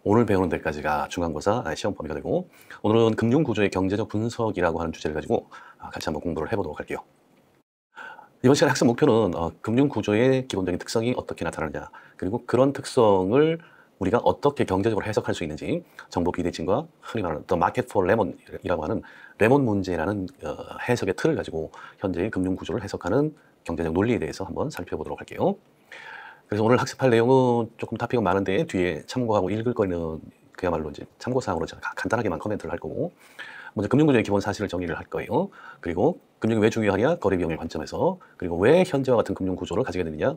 오늘 배우는 데까지가 중간고사 시험 범위가 되고, 오늘은 금융구조의 경제적 분석이라고 하는 주제를 가지고 같이 한번 공부를 해보도록 할게요. 이번 시간의 학습 목표는 금융구조의 기본적인 특성이 어떻게 나타나느냐, 그리고 그런 특성을 우리가 어떻게 경제적으로 해석할 수 있는지, 정보 비대칭과 흔히 말하는 The Market for Lemon이라고 하는 레몬 문제라는 해석의 틀을 가지고 현재의 금융구조를 해석하는 경제적 논리에 대해서 한번 살펴보도록 할게요. 그래서 오늘 학습할 내용은 조금 토픽은 많은데 뒤에 참고하고 읽을 거는 그야말로 이제 참고사항으로 제가 간단하게만 코멘트를 할 거고, 먼저 금융구조의 기본 사실을 정리를 할 거예요. 그리고 금융이 왜 중요하냐, 거래 비용의 관점에서, 그리고 왜 현재와 같은 금융구조를 가지게 되느냐,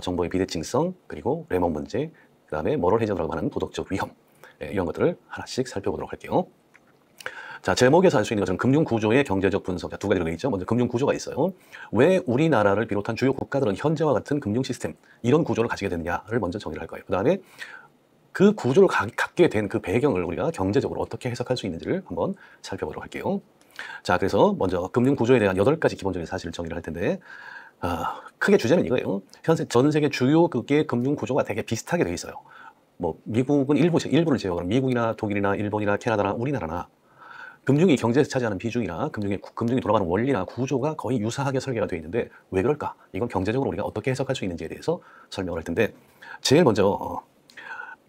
정보의 비대칭성, 그리고 레몬 문제, 그 다음에 모럴 해저드라고 하는 도덕적 위험, 이런 것들을 하나씩 살펴보도록 할게요. 자, 제목에서 알 수 있는 것처럼 금융구조의 경제적 분석, 두 가지로 되어 있죠. 먼저 금융구조가 있어요. 왜 우리나라를 비롯한 주요 국가들은 현재와 같은 금융 시스템, 이런 구조를 가지게 되느냐를 먼저 정의를 할 거예요. 그 다음에 그 구조를 갖게 된 그 배경을 우리가 경제적으로 어떻게 해석할 수 있는지를 한번 살펴보도록 할게요. 자, 그래서 먼저 금융구조에 대한 8가지 기본적인 사실을 정리를 할 텐데, 크게 주제는 이거예요. 현재 전 세계 주요 국가의 금융구조가 되게 비슷하게 되어 있어요. 뭐 미국은 일부를 제외하고 미국이나 독일이나 일본이나 캐나다나 우리나라나 금융이 경제에서 차지하는 비중이나 금융이 돌아가는 원리나 구조가 거의 유사하게 설계가 되어 있는데 왜 그럴까? 이건 경제적으로 우리가 어떻게 해석할 수 있는지에 대해서 설명을 할 텐데, 제일 먼저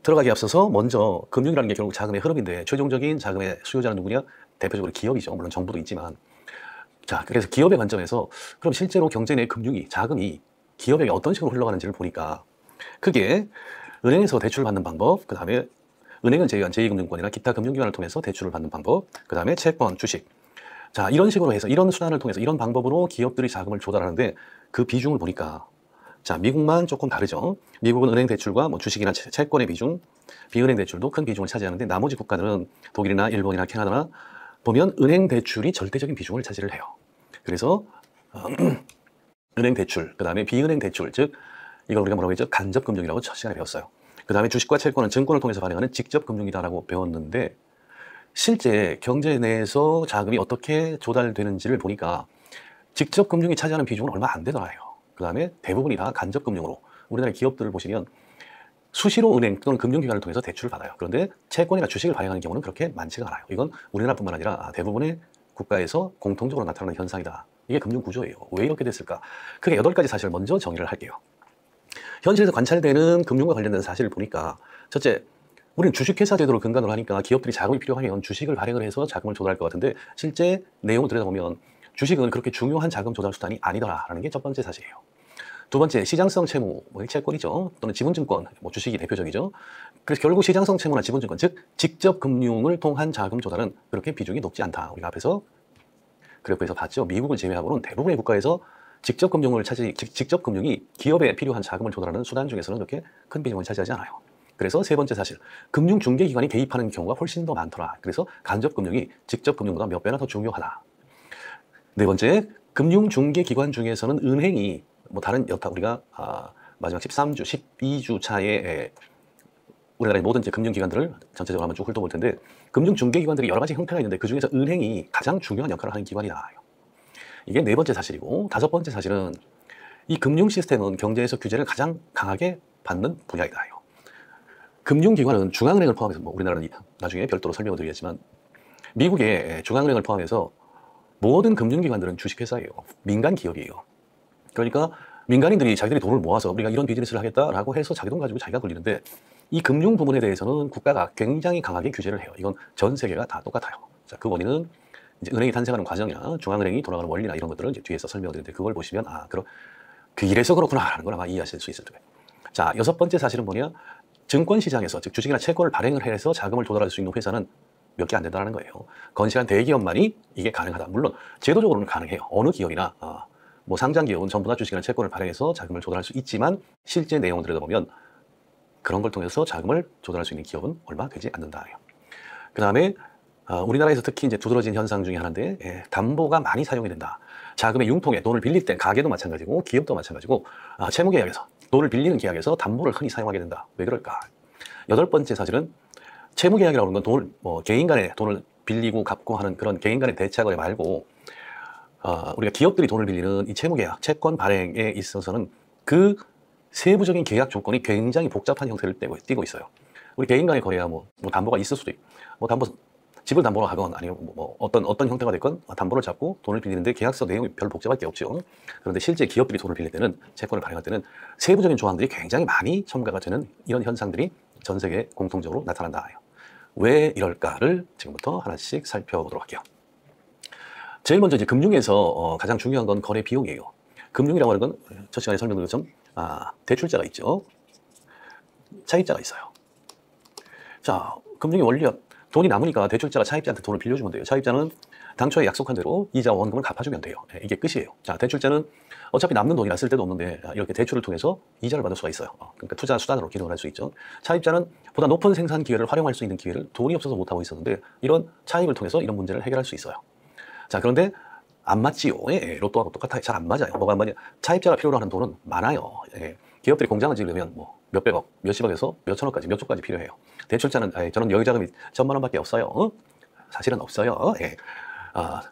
들어가기 앞서서 먼저 금융이라는 게 결국 자금의 흐름인데 최종적인 자금의 수요자는 누구냐? 대표적으로 기업이죠. 물론 정부도 있지만. 자, 그래서 기업의 관점에서 그럼 실제로 경제 내 금융이, 자금이 기업에게 어떤 식으로 흘러가는지를 보니까 크게 은행에서 대출을 받는 방법, 그 다음에 은행은 제외한 제2금융권이나 기타 금융기관을 통해서 대출을 받는 방법, 그 다음에 채권, 주식. 자, 이런 식으로 해서 이런 수단을 통해서 이런 방법으로 기업들이 자금을 조달하는데 그 비중을 보니까, 자, 미국만 조금 다르죠. 미국은 은행 대출과 뭐 주식이나 채권의 비중, 비은행 대출도 큰 비중을 차지하는데 나머지 국가들은 독일이나 일본이나 캐나다나 보면 은행 대출이 절대적인 비중을 차지를 해요. 그래서 은행 대출, 그 다음에 비은행 대출, 즉 이걸 우리가 뭐라고 했죠? 간접 금융이라고 첫 시간에 배웠어요. 그 다음에 주식과 채권은 증권을 통해서 발행하는 직접 금융이다라고 배웠는데, 실제 경제 내에서 자금이 어떻게 조달되는지를 보니까 직접 금융이 차지하는 비중은 얼마 안 되더라요. 그 다음에 대부분이 다 간접 금융으로, 우리나라 기업들을 보시면 수시로 은행 또는 금융기관을 통해서 대출을 받아요. 그런데 채권이나 주식을 발행하는 경우는 그렇게 많지가 않아요. 이건 우리나라뿐만 아니라 대부분의 국가에서 공통적으로 나타나는 현상이다. 이게 금융구조예요. 왜 이렇게 됐을까? 크게 8가지 사실을 먼저 정의를 할게요. 현실에서 관찰되는 금융과 관련된 사실을 보니까, 첫째, 우리는 주식회사 제도를 근간으로 하니까 기업들이 자금이 필요하면 주식을 발행을 해서 자금을 조달할 것 같은데, 실제 내용을 들여다보면 주식은 그렇게 중요한 자금 조달 수단이 아니더라라는 게 첫 번째 사실이에요. 두 번째, 시장성 채무, 채권이죠. 또는 지분증권, 주식이 대표적이죠. 그래서 결국 시장성 채무나 지분증권, 즉 직접 금융을 통한 자금 조달은 그렇게 비중이 높지 않다. 우리가 앞에서 그래프에서 봤죠. 미국을 제외하고는 대부분의 국가에서 직접 금융이 기업에 필요한 자금을 조달하는 수단 중에서는 그렇게 큰 비중을 차지하지 않아요. 그래서 세 번째 사실, 금융중개기관이 개입하는 경우가 훨씬 더 많더라. 그래서 간접금융이 직접금융보다 몇 배나 더 중요하다. 네 번째, 금융중개기관 중에서는 은행이 다른 여타 우리가 마지막 13주, 12주 차에 우리나라의 모든 이제 금융기관들을 전체적으로 한번 쭉 훑어볼 텐데, 금융중개기관들이 여러 가지 형태가 있는데 그 중에서 은행이 가장 중요한 역할을 하는 기관이다. 이게 네 번째 사실이고, 다섯 번째 사실은 이 금융 시스템은 경제에서 규제를 가장 강하게 받는 분야이다. 금융기관은 중앙은행을 포함해서, 우리나라는 나중에 별도로 설명을 드리겠지만 미국의 중앙은행을 포함해서 모든 금융기관들은 주식회사예요. 민간 기업이에요. 그러니까 민간인들이 자기들이 돈을 모아서 우리가 이런 비즈니스를 하겠다라고 해서 자기 돈 가지고 자기가 굴리는데, 이 금융 부분에 대해서는 국가가 굉장히 강하게 규제를 해요. 이건 전 세계가 다 똑같아요. 자, 그 원인은 이제 은행이 탄생하는 과정이나 중앙은행이 돌아가는 원리나 이런 것들을 이제 뒤에서 설명을 드리는데, 그걸 보시면 이래서 그렇구나라는 걸 아마 이해하실 수 있을 거예요. 자, 여섯 번째 사실은 뭐냐? 증권 시장에서, 즉 주식이나 채권을 발행을 해서 자금을 조달할 수 있는 회사는 몇 개 안 된다는 거예요. 건실한 대기업만이 이게 가능하다. 물론 제도적으로는 가능해요. 어느 기업이나 상장 기업은 전부 다 주식이나 채권을 발행해서 자금을 조달할 수 있지만, 실제 내용을 들여다보면 그런 걸 통해서 자금을 조달할 수 있는 기업은 얼마 되지 않는다. 그 다음에 우리나라에서 특히 이제 두드러진 현상 중에 하나인데, 담보가 많이 사용이 된다. 자금의 융통에, 돈을 빌릴 때 가게도 마찬가지고 기업도 마찬가지고 채무계약에서, 돈을 빌리는 계약에서 담보를 흔히 사용하게 된다. 왜 그럴까? 여덟 번째 사실은 채무계약이라고 하는 건 개인 간에 돈을 빌리고 갚고 하는 그런 개인 간의 대차거래 말고, 우리가 기업들이 돈을 빌리는 이 채무계약, 채권 발행에 있어서는 그 세부적인 계약 조건이 굉장히 복잡한 형태를 띠고 있어요. 우리 개인 간의 거래야 뭐 담보가 있을 수도 있고, 뭐 집을 담보로 하건 아니면 뭐 어떤 형태가 됐건 담보를 잡고 돈을 빌리는데 계약서 내용이 별 복잡할 게 없죠. 그런데 실제 기업들이 돈을 빌릴 때는, 채권을 발행할 때는 세부적인 조항들이 굉장히 많이 첨가가 되는 이런 현상들이 전 세계에 공통적으로 나타난다. 왜 이럴까를 지금부터 하나씩 살펴보도록 할게요. 제일 먼저 이제 금융에서 가장 중요한 건 거래 비용이에요. 금융이라고 하는 건 첫 시간에 설명드린 것처럼 대출자가 있죠. 차입자가 있어요. 자, 금융의 원리야. 돈이 남으니까 대출자가 차입자한테 돈을 빌려주면 돼요. 차입자는 당초에 약속한 대로 이자와 원금을 갚아주면 돼요. 이게 끝이에요. 자, 대출자는 어차피 남는 돈이라 쓸 데도 없는데 이렇게 대출을 통해서 이자를 받을 수가 있어요. 그러니까 투자 수단으로 기능을 할 수 있죠. 차입자는 보다 높은 생산 기회를 활용할 수 있는 기회를 돈이 없어서 못하고 있었는데 이런 차입을 통해서 이런 문제를 해결할 수 있어요. 자, 그런데 안 맞지요. 로또하고 똑같아요. 잘 안 맞아요. 뭐가 안 맞냐? 차입자가 필요로 하는 돈은 많아요. 기업들이 공장을 지으려면 뭐 몇백억, 몇십억에서 몇천억까지, 몇 조까지 필요해요. 대출자는 저는 여유자금이 1,000만 원밖에 없어요. 사실은 없어요.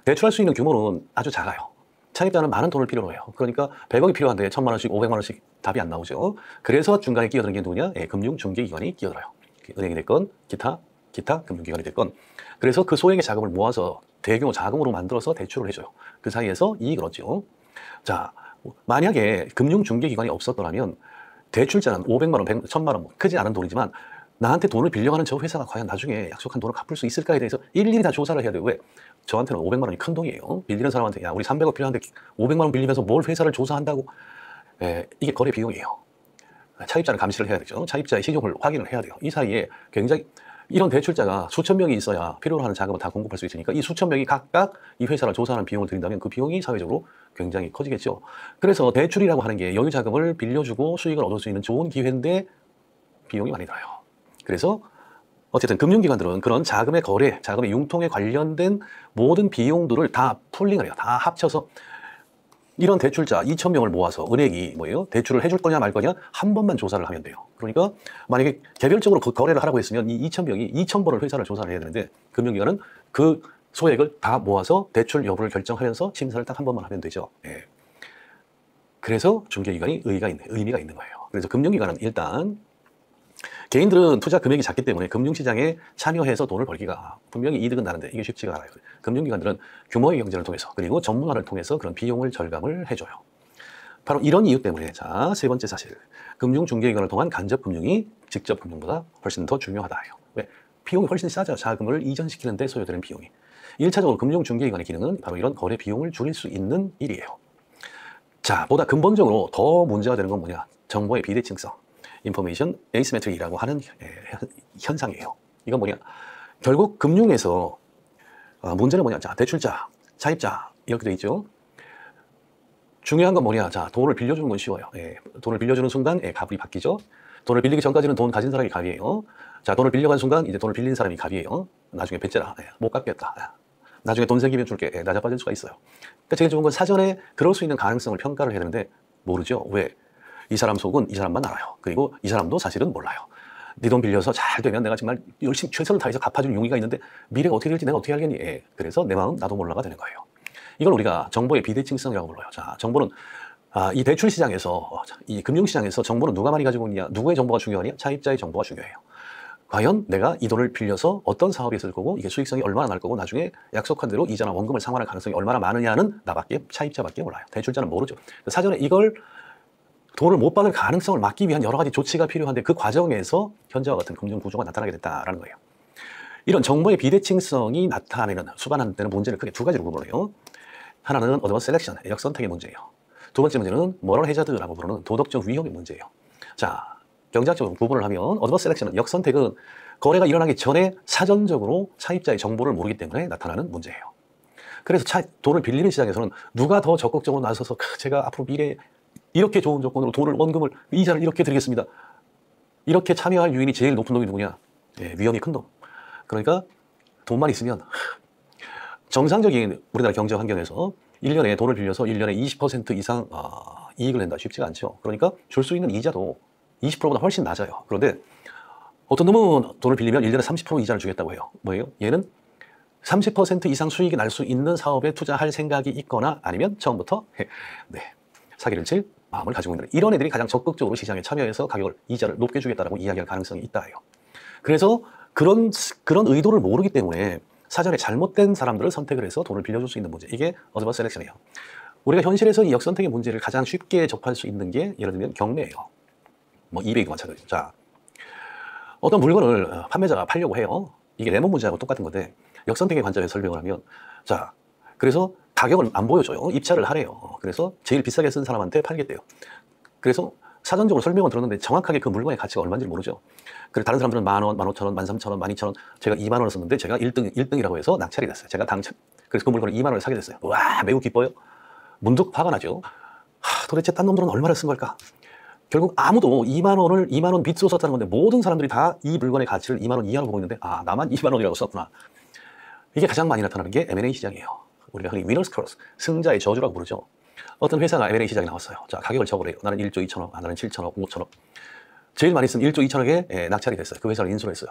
대출할 수 있는 규모는 아주 작아요. 차입자는 많은 돈을 필요로 해요. 그러니까 100억이 필요한데 1,000만 원씩, 500만 원씩 답이 안 나오죠. 그래서 중간에 끼어드는 게 누구냐? 금융중개기관이 끼어들어요. 은행이 됐건 기타 금융기관이 됐건. 그래서 그 소액의 자금을 모아서 대규모 자금으로 만들어서 대출을 해줘요. 그 사이에서 이익을 얻죠. 자, 만약에 금융중개기관이 없었더라면 대출자는 500만 원, 1,000만 원, 크지 않은 돈이지만 나한테 돈을 빌려가는 저 회사가 과연 나중에 약속한 돈을 갚을 수 있을까에 대해서 일일이 다 조사를 해야 돼요. 왜? 저한테는 500만 원이 큰 돈이에요. 빌리는 사람한테 야, 우리 300억 필요한데 500만 원 빌리면서 뭘 회사를 조사한다고? 이게 거래 비용이에요. 차입자는 감시를 해야 되죠. 차입자의 신용을 확인을 해야 돼요. 이 사이에 굉장히 이런 대출자가 수천 명이 있어야 필요로 하는 자금을 다 공급할 수 있으니까 이 수천 명이 각각 이 회사를 조사하는 비용을 들인다면 그 비용이 사회적으로 굉장히 커지겠죠. 그래서 대출이라고 하는 게 여유 자금을 빌려주고 수익을 얻을 수 있는 좋은 기회인데 비용이 많이 들어요. 그래서 어쨌든 금융기관들은 그런 자금의 거래, 자금의 융통에 관련된 모든 비용들을 다 풀링을 해요. 다 합쳐서 이런 대출자 2,000명을 모아서 은행이 대출을 해줄 거냐 말 거냐 한 번만 조사를 하면 돼요. 그러니까 만약에 개별적으로 그 거래를 하라고 했으면 이 2,000명이 2,000번을 회사를 조사를 해야 되는데 금융기관은 그 소액을 다 모아서 대출 여부를 결정하면서 심사를 딱 한 번만 하면 되죠. 그래서 중개기관이 의미가 있는 거예요. 그래서 금융기관은 일단 개인들은 투자 금액이 작기 때문에 금융시장에 참여해서 돈을 벌기가 분명히 이득은 나는데 이게 쉽지가 않아요. 금융기관들은 규모의 경쟁을 통해서 그리고 전문화를 통해서 그런 비용을 절감을 해줘요. 바로 이런 이유 때문에 세 번째 사실, 금융중개기관을 통한 간접금융이 직접금융보다 훨씬 더 중요하다예요. 왜? 비용이 훨씬 싸죠. 자금을 이전시키는 데 소요되는 비용이. 1차적으로 금융중개기관의 기능은 바로 이런 거래 비용을 줄일 수 있는 일이에요. 자, 보다 근본적으로 더 문제가 되는 건 뭐냐? 정보의 비대칭성. 인포메이션 에이시메트리라고 하는 현상이에요. 이건 뭐냐? 결국 금융에서 문제는 뭐냐? 자, 대출자, 차입자 이렇게 돼 있죠. 중요한 건 뭐냐? 자, 돈을 빌려주는 건 쉬워요. 돈을 빌려주는 순간 갑이 바뀌죠. 돈을 빌리기 전까지는 돈 가진 사람이 갑이에요. 자, 돈을 빌려간 순간 이제 돈을 빌린 사람이 갑이에요. 나중에 배째라. 못 갚겠다. 나중에 돈 생기면 줄게. 낮아빠질 수가 있어요. 그러니까 제일 좋은 건 사전에 그럴 수 있는 가능성을 평가를 해야 되는데 모르죠. 왜? 이 사람 속은 이 사람만 알아요. 그리고 이 사람도 사실은 몰라요. 네 돈 빌려서 잘 되면 내가 정말 열심히 최선을 다해서 갚아줄 용의가 있는데 미래가 어떻게 될지 내가 어떻게 알겠니? 그래서 내 마음 나도 몰라가 되는 거예요. 이걸 우리가 정보의 비대칭성이라고 불러요. 자, 정보는 이 대출 시장에서, 이 금융 시장에서 정보는 누가 많이 가지고 있냐? 누구의 정보가 중요하냐? 차입자의 정보가 중요해요. 과연 내가 이 돈을 빌려서 어떤 사업에 쓸 거고 이게 수익성이 얼마나 날 거고 나중에 약속한 대로 이자나 원금을 상환할 가능성이 얼마나 많으냐는 나밖에, 차입자밖에 몰라요. 대출자는 모르죠. 사전에 이걸 돈을 못 받을 가능성을 막기 위한 여러 가지 조치가 필요한데 그 과정에서 현재와 같은 금융 구조가 나타나게 됐다라는 거예요. 이런 정보의 비대칭성이 나타내는, 수반하는 문제를 크게 두 가지로 구분해요. 하나는 어드밴스 셀렉션, 역선택의 문제예요. 두 번째 문제는 모럴 해저드라고 부르는 도덕적 위험의 문제예요. 자, 경제학적으로 구분을 하면 어드밴스 셀렉션은, 역선택은 거래가 일어나기 전에 사전적으로 차입자의 정보를 모르기 때문에 나타나는 문제예요. 그래서 돈을 빌리는 시장에서는 누가 더 적극적으로 나서서 제가 앞으로 미래에 이렇게 좋은 조건으로 돈을, 원금을, 이자를 이렇게 드리겠습니다. 이렇게 참여할 유인이 제일 높은 놈이 누구냐? 위험이 큰 놈. 그러니까 돈만 있으면, 정상적인 우리나라 경제 환경에서 1년에 돈을 빌려서 1년에 20% 이상 이익을 낸다. 쉽지가 않죠. 그러니까 줄 수 있는 이자도 20%보다 훨씬 낮아요. 그런데 어떤 놈은 돈을 빌리면 1년에 30% 이자를 주겠다고 해요. 뭐예요? 얘는 30% 이상 수익이 날 수 있는 사업에 투자할 생각이 있거나 아니면 처음부터 사기를 칠 마음을 가지고 있는, 이런 애들이 가장 적극적으로 시장에 참여해서 가격을, 이자를 높게 주겠다라고 이야기할 가능성이 있다예요. 그래서 그런 의도를 모르기 때문에 사전에 잘못된 사람들을 선택을 해서 돈을 빌려줄 수 있는 문제. 이게 어드버스 셀렉션이에요. 우리가 현실에서 이 역선택의 문제를 가장 쉽게 접할 수 있는 게 예를 들면 경매예요. 뭐 이베이도 마찬가지죠. 자, 어떤 물건을 판매자가 팔려고 해요. 이게 레몬 문제하고 똑같은 건데 역선택의 관점에서 설명을 하면 자, 그래서 가격을 안 보여줘요. 입찰을 하래요. 그래서 제일 비싸게 쓴 사람한테 팔겠대요. 그래서 사전적으로 설명은 들었는데 정확하게 그 물건의 가치가 얼마인지 모르죠. 그래서 다른 사람들은 10,000원, 15,000원, 13,000원, 12,000원, 제가 20,000원을 썼는데 제가 1등이라고 해서 낙찰이 됐어요. 제가 당첨. 그래서 그 물건을 20,000원에 사게 됐어요. 와, 매우 기뻐요. 문득 화가 나죠. 도대체 딴 놈들은 얼마나 쓴 걸까? 결국 아무도 20,000원 빚으로 썼다는 건데 모든 사람들이 다 이 물건의 가치를 20,000원 이하로 보고 있는데 아, 나만 20,000원이라고 썼구나. 이게 가장 많이 나타나는 게 M&A 시장이에요. 우리가 흔히 위너스 크로스, 승자의 저주라고 부르죠. 어떤 회사가 M&A 시장에 나왔어요. 자, 가격을 적으래요. 나는 1조 2천억, 나는 7천억, 5천억. 제일 많이 쓴 1조 2천억에 낙찰이 됐어요. 그 회사를 인수를 했어요.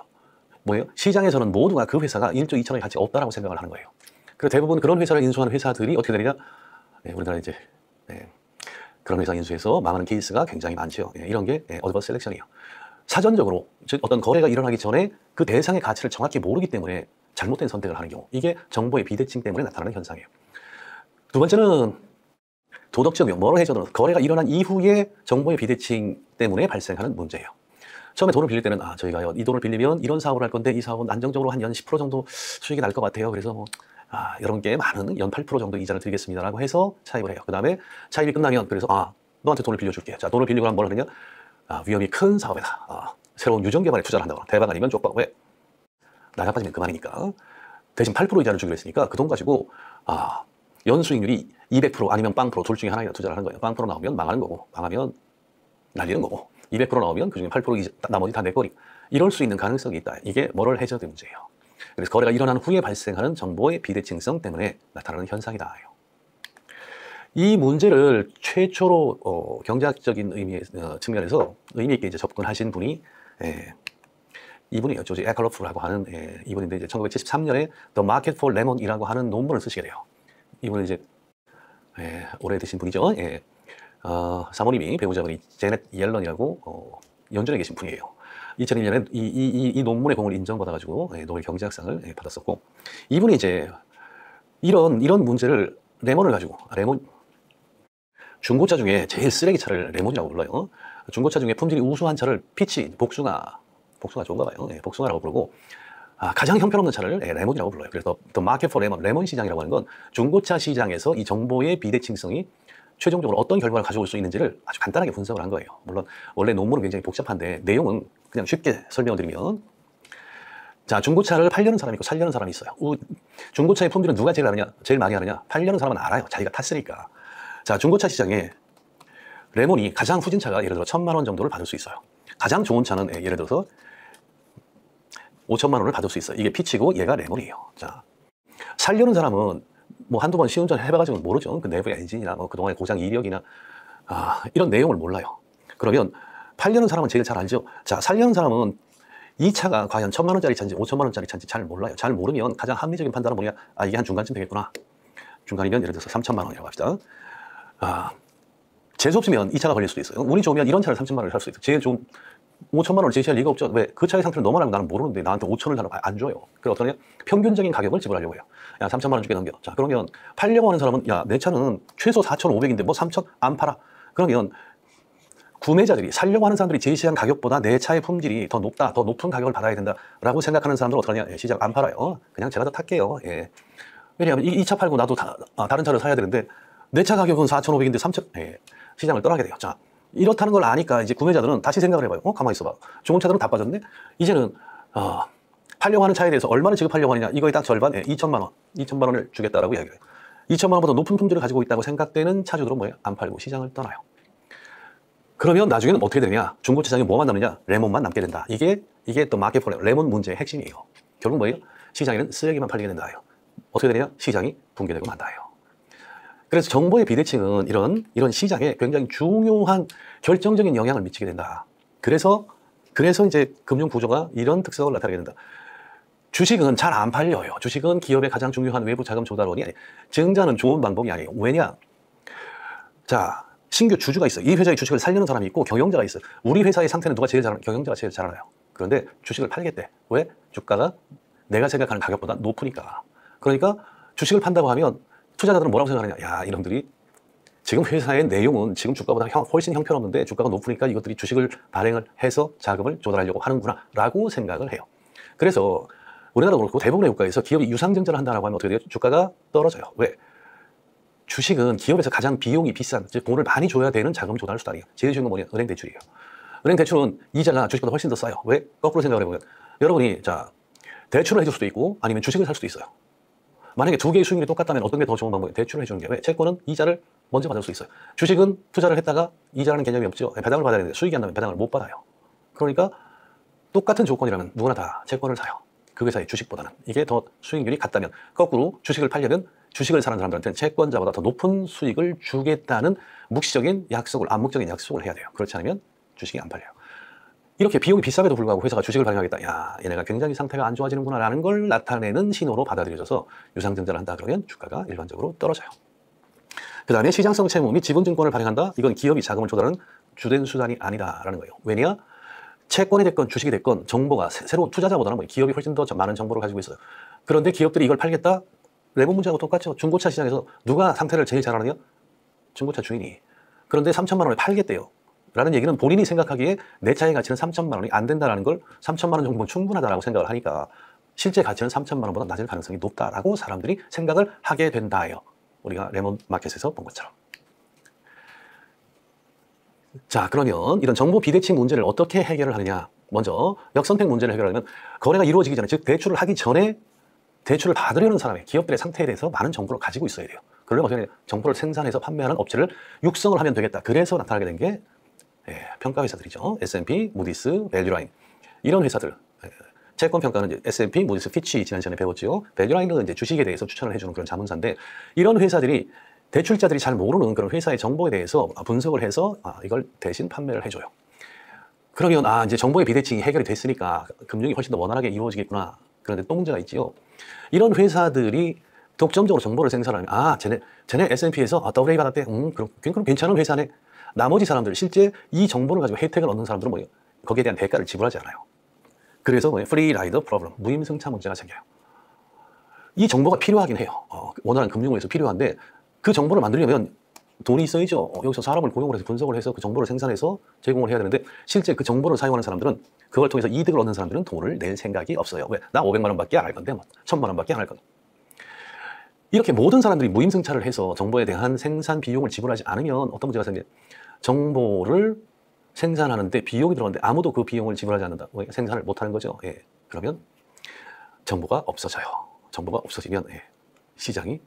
뭐예요? 시장에서는 모두가 그 회사가 1조 2천억의 가치가 없다라고 생각을 하는 거예요. 그리고 대부분 그런 회사를 인수하는 회사들이 어떻게 되느냐? 우리나라 이제 그런 회사 인수해서 망하는 케이스가 굉장히 많죠. 이런 게 어드버스 셀렉션이에요. 사전적으로 즉 어떤 거래가 일어나기 전에 그 대상의 가치를 정확히 모르기 때문에 잘못된 선택을 하는 경우, 이게 정보의 비대칭 때문에 나타나는 현상이에요. 두 번째는 도덕적이요. 뭐로 해줘도 거래가 일어난 이후에 정보의 비대칭 때문에 발생하는 문제예요. 처음에 돈을 빌릴 때는 저희가 이 돈을 빌리면 이런 사업을 할 건데 이 사업은 안정적으로 한 연 10% 정도 수익이 날 것 같아요. 그래서 뭐 여러분께 많은 연 8% 정도 이자를 드리겠습니다라고 해서 차입을 해요. 그 다음에 차입이 끝나면 그래서 너한테 돈을 빌려줄게. 자, 돈을 빌리고 나면 뭘 하느냐? 위험이 큰 사업에다 새로운 유전 개발에 투자를 한다고. 대박 아니면 쪽박. 왜? 나가 빠지면 그만이니까. 대신 8% 이자를 주기로 했으니까 그 돈 가지고 연수익률이 200% 아니면 0% 둘 중에 하나에 투자를 하는 거예요. 0% 나오면 망하는 거고, 망하면 날리는 거고, 200% 나오면 그중에 8% 나머지 다 내 거리. 이럴 수 있는 가능성이 있다. 이게 모럴 해저드 문제예요. 그래서 거래가 일어난 후에 발생하는 정보의 비대칭성 때문에 나타나는 현상이다. 이 문제를 최초로 경제학적인 측면에서 의미 있게 이제 접근하신 분이 이분이에요. 조지 에컬로프라고 하는 이분인데 이제 1973년에 The Market for Lemon이라고 하는 논문을 쓰시게 돼요. 이분은 이제 오래 드신 분이죠. 사모님이 배우자분이 제넷 옐런이라고 연준에 계신 분이에요. 2001년에 이 논문의 공을 인정받아가지고 노벨 경제학상을 받았었고, 이분이 이제 이런 문제를 레몬을 가지고 중고차 중에 제일 쓰레기 차를 레몬이라고 불러요. 중고차 중에 품질이 우수한 차를 피치, 복숭아가 좋은가 봐요. 복숭아라고 부르고, 가장 형편없는 차를 레몬이라고 불러요. 그래서 The Market for Lemon, 레몬 시장이라고 하는 건 중고차 시장에서 이 정보의 비대칭성이 최종적으로 어떤 결과를 가져올 수 있는지를 아주 간단하게 분석을 한 거예요. 물론 원래 논문은 굉장히 복잡한데 내용은 그냥 쉽게 설명을 드리면, 자, 중고차를 팔려는 사람이 있고 살려는 사람이 있어요. 중고차의 품질은 누가 제일 많이 하느냐? 팔려는 사람은 알아요. 자기가 탔으니까. 자, 중고차 시장에 레몬이 가장 후진 차가 예를 들어 1,000만 원 정도를 받을 수 있어요. 가장 좋은 차는 예를 들어서 5천만 원을 받을 수 있어요. 이게 피치고 얘가 레몬이에요. 자, 살려는 사람은 뭐 한두 번 시운전 해봐가지고 모르죠. 그 내부의 엔진이나 뭐 그동안의 고장 이력이나 이런 내용을 몰라요. 그러면 팔려는 사람은 제일 잘 알죠. 자, 살려는 사람은 이 차가 과연 1,000만 원짜리 차인지 5천만 원짜리 차인지 잘 몰라요. 잘 모르면 가장 합리적인 판단은 뭐냐? 이게 한 중간쯤 되겠구나. 중간이면 예를 들어서 3,000만 원이라고 합시다. 재수 없으면 이 차가 걸릴 수도 있어요. 운이 좋으면 이런 차를 3,000만 원을 살 수 있어요. 제일 좋은 5천만 원을 제시할 리가 없죠. 왜? 그 차의 상태를 너무 알면 나는 모르는데 나한테 5천을 달라고 안 줘요. 그래서 어떠냐? 평균적인 가격을 지불하려고 해요. 야, 3천만 원 주게 넘겨. 자, 그러면 팔려고 하는 사람은 야, 내 차는 최소 4,500인데 뭐 3천 안 팔아. 그러면 구매자들이, 살려고 하는 사람들이 제시한 가격보다 내 차의 품질이 더 높다, 더 높은 가격을 받아야 된다라고 생각하는 사람들은 어떡하냐? 시장 안 팔아요. 그냥 제가 더 탈게요. 왜냐하면 이 차 팔고 나도 다른 차를 사야 되는데 내 차 가격은 4,500인데 3천, 시장을 떠나게 돼요. 자, 이렇다는 걸 아니까 이제 구매자들은 다시 생각을 해봐요. 가만히 있어봐. 중고차들은 다 빠졌네? 이제는 팔려고 하는 차에 대해서 얼마를 지급하려고 하느냐? 이거의 딱 절반, 2천만 원. 2천만 원을 주겠다라고 이야기해요. 2천만 원보다 높은 품질을 가지고 있다고 생각되는 차주들은 뭐예요? 안 팔고 시장을 떠나요. 그러면 나중에는 어떻게 되느냐? 중고차 시장에 뭐만 남느냐? 레몬만 남게 된다. 이게 또 마켓 포 레몬 문제의 핵심이에요. 결국 뭐예요? 시장에는 쓰레기만 팔리게 된다예요. 어떻게 되느냐? 시장이 붕괴되고 만다예요. 그래서 정보의 비대칭은 이런 시장에 굉장히 중요한 결정적인 영향을 미치게 된다. 그래서 이제 금융 구조가 이런 특성을 나타내게 된다. 주식은 잘 안 팔려요. 주식은 기업의 가장 중요한 외부 자금 조달원이 아니에요. 증자는 좋은 방법이 아니에요. 왜냐? 자, 신규 주주가 있어요. 이 회사의 주식을 살리는 사람이 있고 경영자가 있어요. 우리 회사의 상태는 누가 제일 잘 알아요? 경영자가 제일 잘 알아요. 그런데 주식을 팔겠대. 왜? 주가가 내가 생각하는 가격보다 높으니까. 그러니까 주식을 판다고 하면 투자자들은 뭐라고 생각하느냐. 야, 이놈들이 지금 회사의 내용은 지금 주가보다 훨씬 형편없는데 주가가 높으니까 이것들이 주식을 발행을 해서 자금을 조달하려고 하는구나 라고 생각을 해요. 그래서 우리나라도 그렇고 대부분의 국가에서 기업이 유상증자를 한다고 하면 어떻게 돼요? 주가가 떨어져요. 왜? 주식은 기업에서 가장 비용이 비싼, 즉 돈을 많이 줘야 되는 자금 조달 수단이에요. 제일 쉬운 건 뭐냐? 은행 대출이에요. 은행 대출은 이자가 주식보다 훨씬 더 싸요. 왜? 거꾸로 생각을 해보면 여러분이 자 대출을 해줄 수도 있고 아니면 주식을 살 수도 있어요. 만약에 두 개의 수익률이 똑같다면 어떤 게 더 좋은 방법이에요? 대출을 해주는 게. 왜? 채권은 이자를 먼저 받을 수 있어요. 주식은 투자를 했다가 이자라는 개념이 없죠. 배당을 받아야 되는데 수익이 안 나면 배당을 못 받아요. 그러니까 똑같은 조건이라면 누구나 다 채권을 사요. 그 회사의 주식보다는. 이게 더 수익률이 같다면 거꾸로 주식을 팔려면 주식을 사는 사람들한테는 채권자보다 더 높은 수익을 주겠다는 묵시적인 약속을, 암묵적인 약속을 해야 돼요. 그렇지 않으면 주식이 안 팔려요. 이렇게 비용이 비싸에도 불구하고 회사가 주식을 발행하겠다. 야, 얘네가 굉장히 상태가 안 좋아지는구나 라는 걸 나타내는 신호로 받아들여져서 유상증자를 한다 그러면 주가가 일반적으로 떨어져요. 그 다음에 시장성 채무 및 지분증권을 발행한다. 이건 기업이 자금을 조달하는 주된 수단이 아니다라는 거예요. 왜냐? 채권이 됐건 주식이 됐건 정보가 새로운 투자자보다는 기업이 훨씬 더 많은 정보를 가지고 있어요. 그런데 기업들이 이걸 팔겠다? 레몬 문제하고 똑같죠. 중고차 시장에서 누가 상태를 제일 잘 아느냐? 중고차 주인이. 그런데 3천만 원에 팔겠대요. 라는 얘기는 본인이 생각하기에 내 차의 가치는 3천만 원이 안 된다라는 걸 3천만 원 정도면 충분하다라고 생각을 하니까 실제 가치는 3천만 원보다 낮을 가능성이 높다라고 사람들이 생각을 하게 된다예요. 우리가 레몬 마켓에서 본 것처럼. 자, 그러면 이런 정보 비대칭 문제를 어떻게 해결을 하느냐. 먼저 역선택 문제를 해결하려면 거래가 이루어지기 전에, 즉 대출을 하기 전에 대출을 받으려는 사람의 기업들의 상태에 대해서 많은 정보를 가지고 있어야 돼요. 그러려면 어떻게 정보를 생산해서 판매하는 업체를 육성을 하면 되겠다. 그래서 나타나게 된 게 평가 회사들이죠. S&P, 무디스, 밸류라인 이런 회사들. 채권 평가는 이제 S&P, 무디스, 피치 지난 시간에 배웠죠. 밸류라인은 이제 주식에 대해서 추천을 해주는 그런 자문사인데 이런 회사들이 대출자들이 잘 모르는 그런 회사의 정보에 대해서 분석을 해서 이걸 대신 판매를 해줘요. 그러면 이제 정보의 비대칭이 해결이 됐으니까 금융이 훨씬 더 원활하게 이루어지겠구나. 그런데 또 문제가 있지요. 이런 회사들이 독점적으로 정보를 생산하면 쟤네 S&P에서 AA 받았대. 그럼 괜찮은 회사네. 나머지 사람들, 실제 이 정보를 가지고 혜택을 얻는 사람들은 뭐예요? 거기에 대한 대가를 지불하지 않아요. 그래서 프리 라이더 프로블럼, 무임승차 문제가 생겨요. 이 정보가 필요하긴 해요. 원활한 금융을 위해서 필요한데 그 정보를 만들려면 돈이 있어야죠. 여기서 사람을 고용을 해서 분석을 해서 그 정보를 생산해서 제공을 해야 되는데 실제 그 정보를 사용하는 사람들은 그걸 통해서 이득을 얻는 사람들은 돈을 낼 생각이 없어요. 왜? 나 500만 원밖에 안 할 건데 1000만 원밖에 안 할 건데. 이렇게 모든 사람들이 무임승차를 해서 정보에 대한 생산 비용을 지불하지 않으면 어떤 문제가 생겨요? 정보를 생산하는데 비용이 들어가는데 아무도 그 비용을 지불하지 않는다. 생산을 못하는 거죠. 그러면 정보가 없어져요. 정보가 없어지면 시장이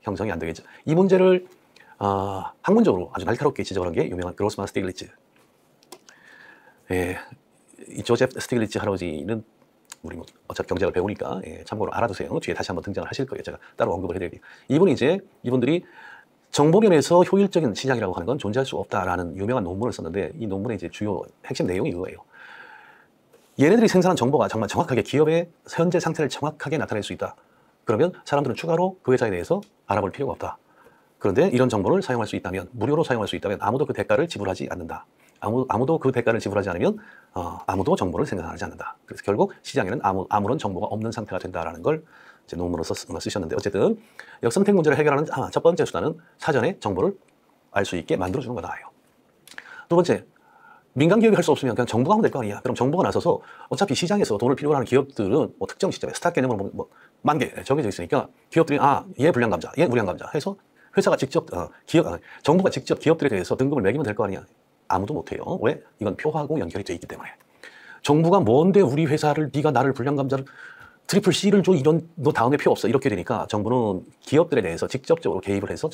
형성이 안 되겠죠. 이 문제를 학문적으로 아주 날카롭게 지적을 한 게 유명한 그로스만 스티글리츠. 이 조셉 스티글리츠 할아버지는 우리 어차피 경제학을 배우니까 참고로 알아두세요. 뒤에 다시 한번 등장을 하실 거예요. 제가 따로 언급을 해드릴게요. 이분들이 정보면에서 효율적인 시장이라고 하는 건 존재할 수 없다라는 유명한 논문을 썼는데 이 논문의 이제 주요 핵심 내용이 이거예요. 얘네들이 생산한 정보가 정말 정확하게 기업의 현재 상태를 정확하게 나타낼 수 있다. 그러면 사람들은 추가로 그 회사에 대해서 알아볼 필요가 없다. 그런데 이런 정보를 사용할 수 있다면, 무료로 사용할 수 있다면 아무도 그 대가를 지불하지 않는다. 아무도 그 대가를 지불하지 않으면 아무도 정보를 생산하지 않는다. 그래서 결국 시장에는 아무런 정보가 없는 상태가 된다라는 걸 이제 논문으로 쓰셨는데 어쨌든 역선택 문제를 해결하는 첫 번째 수단은 사전에 정보를 알 수 있게 만들어주는 거다예요. 두 번째, 민간 기업이 할 수 없으면 그냥 정부가 하면 될 거 아니야. 그럼 정부가 나서서 어차피 시장에서 돈을 필요로 하는 기업들은 특정 시점에 스탁 개념으로 보면 10,000개 정해져 있으니까 기업들이 얘 불량 감자, 얘 무량 감자 해서 회사가 직접 정부가 직접 기업들에 대해서 등급을 매기면 될 거 아니야. 아무도 못해요. 왜? 이건 표하고 연결이 돼 있기 때문에. 정부가 뭔데 우리 회사를 네가 나를 불량 감자를 트리플 C를 줘 이런 너 다음에 필요 없어 이렇게 되니까 정부는 기업들에 대해서 직접적으로 개입을 해서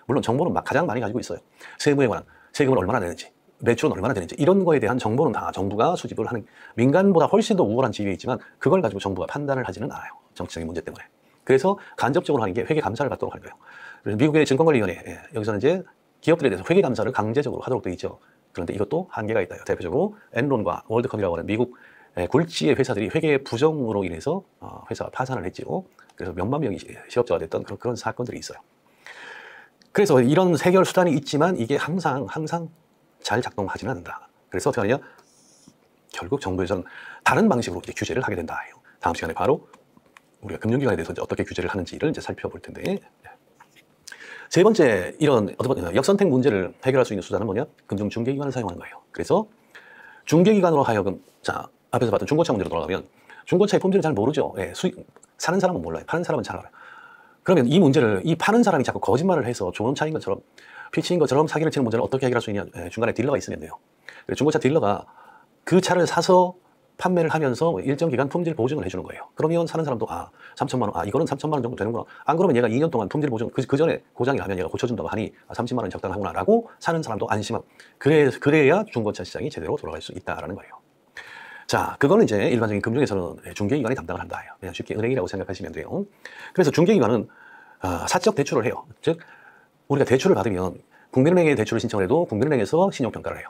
물론 정보는 가장 많이 가지고 있어요. 세무에 관한 세금을 얼마나 내는지 매출은 얼마나 되는지 이런 거에 대한 정보는 다 정부가 수집을 하는 민간보다 훨씬 더 우월한 지위에 있지만 그걸 가지고 정부가 판단을 하지는 않아요. 정치적인 문제 때문에. 그래서 간접적으로 하는 게 회계감사를 받도록 하는 거예요. 그래서 미국의 증권관리위원회 여기서는 이제 기업들에 대해서 회계감사를 강제적으로 하도록 되어 있죠. 그런데 이것도 한계가 있다. 대표적으로 엔론과 월드컵이라고 하는 미국 굴지의 회사들이 회계 부정으로 인해서 회사가 파산을 했지요. 그래서 몇만 명이 실업자가 됐던 그런 사건들이 있어요. 그래서 이런 해결 수단이 있지만 이게 항상 잘 작동하지는 않는다. 그래서 어떻게 하느냐? 결국 정부에서는 다른 방식으로 이제 규제를 하게 된다. 다음 시간에 바로 우리가 금융기관에 대해서 이제 어떻게 규제를 하는지를 이제 살펴볼 텐데, 세 번째 이런 역선택 문제를 해결할 수 있는 수단은 뭐냐? 금융중개기관을 사용하는 거예요. 그래서 중개기관으로 하여금, 자, 앞에서 봤던 중고차 문제로 돌아가면 중고차의 품질을 잘 모르죠. 예, 사는 사람은 몰라요. 파는 사람은 잘 알아요. 그러면 이 문제를 이 파는 사람이 자꾸 거짓말을 해서 좋은 차인 것처럼 피치인 것처럼 사기를 치는 문제를 어떻게 해결할 수 있냐? 예, 중간에 딜러가 있으면 돼요. 중고차 딜러가 그 차를 사서 판매를 하면서 일정 기간 품질 보증을 해주는 거예요. 그러면 사는 사람도 3천만 원, 이거는 3천만 원 정도 되는구나. 안 그러면 얘가 2년 동안 품질 보증, 그 전에 고장이 나면 얘가 고쳐준다고 하니 30만 원이 적당하구나 라고 사는 사람도 안심하고, 그래야 중고차 시장이 제대로 돌아갈 수 있다라는 거예요. 자, 그거는 이제 일반적인 금융에서는 중개기관이 담당을 한다. 그냥 쉽게 은행이라고 생각하시면 돼요. 그래서 중개기관은 사적 대출을 해요. 즉, 우리가 대출을 받으면 국민은행에 대출을 신청을 해도 국민은행에서 신용평가를 해요.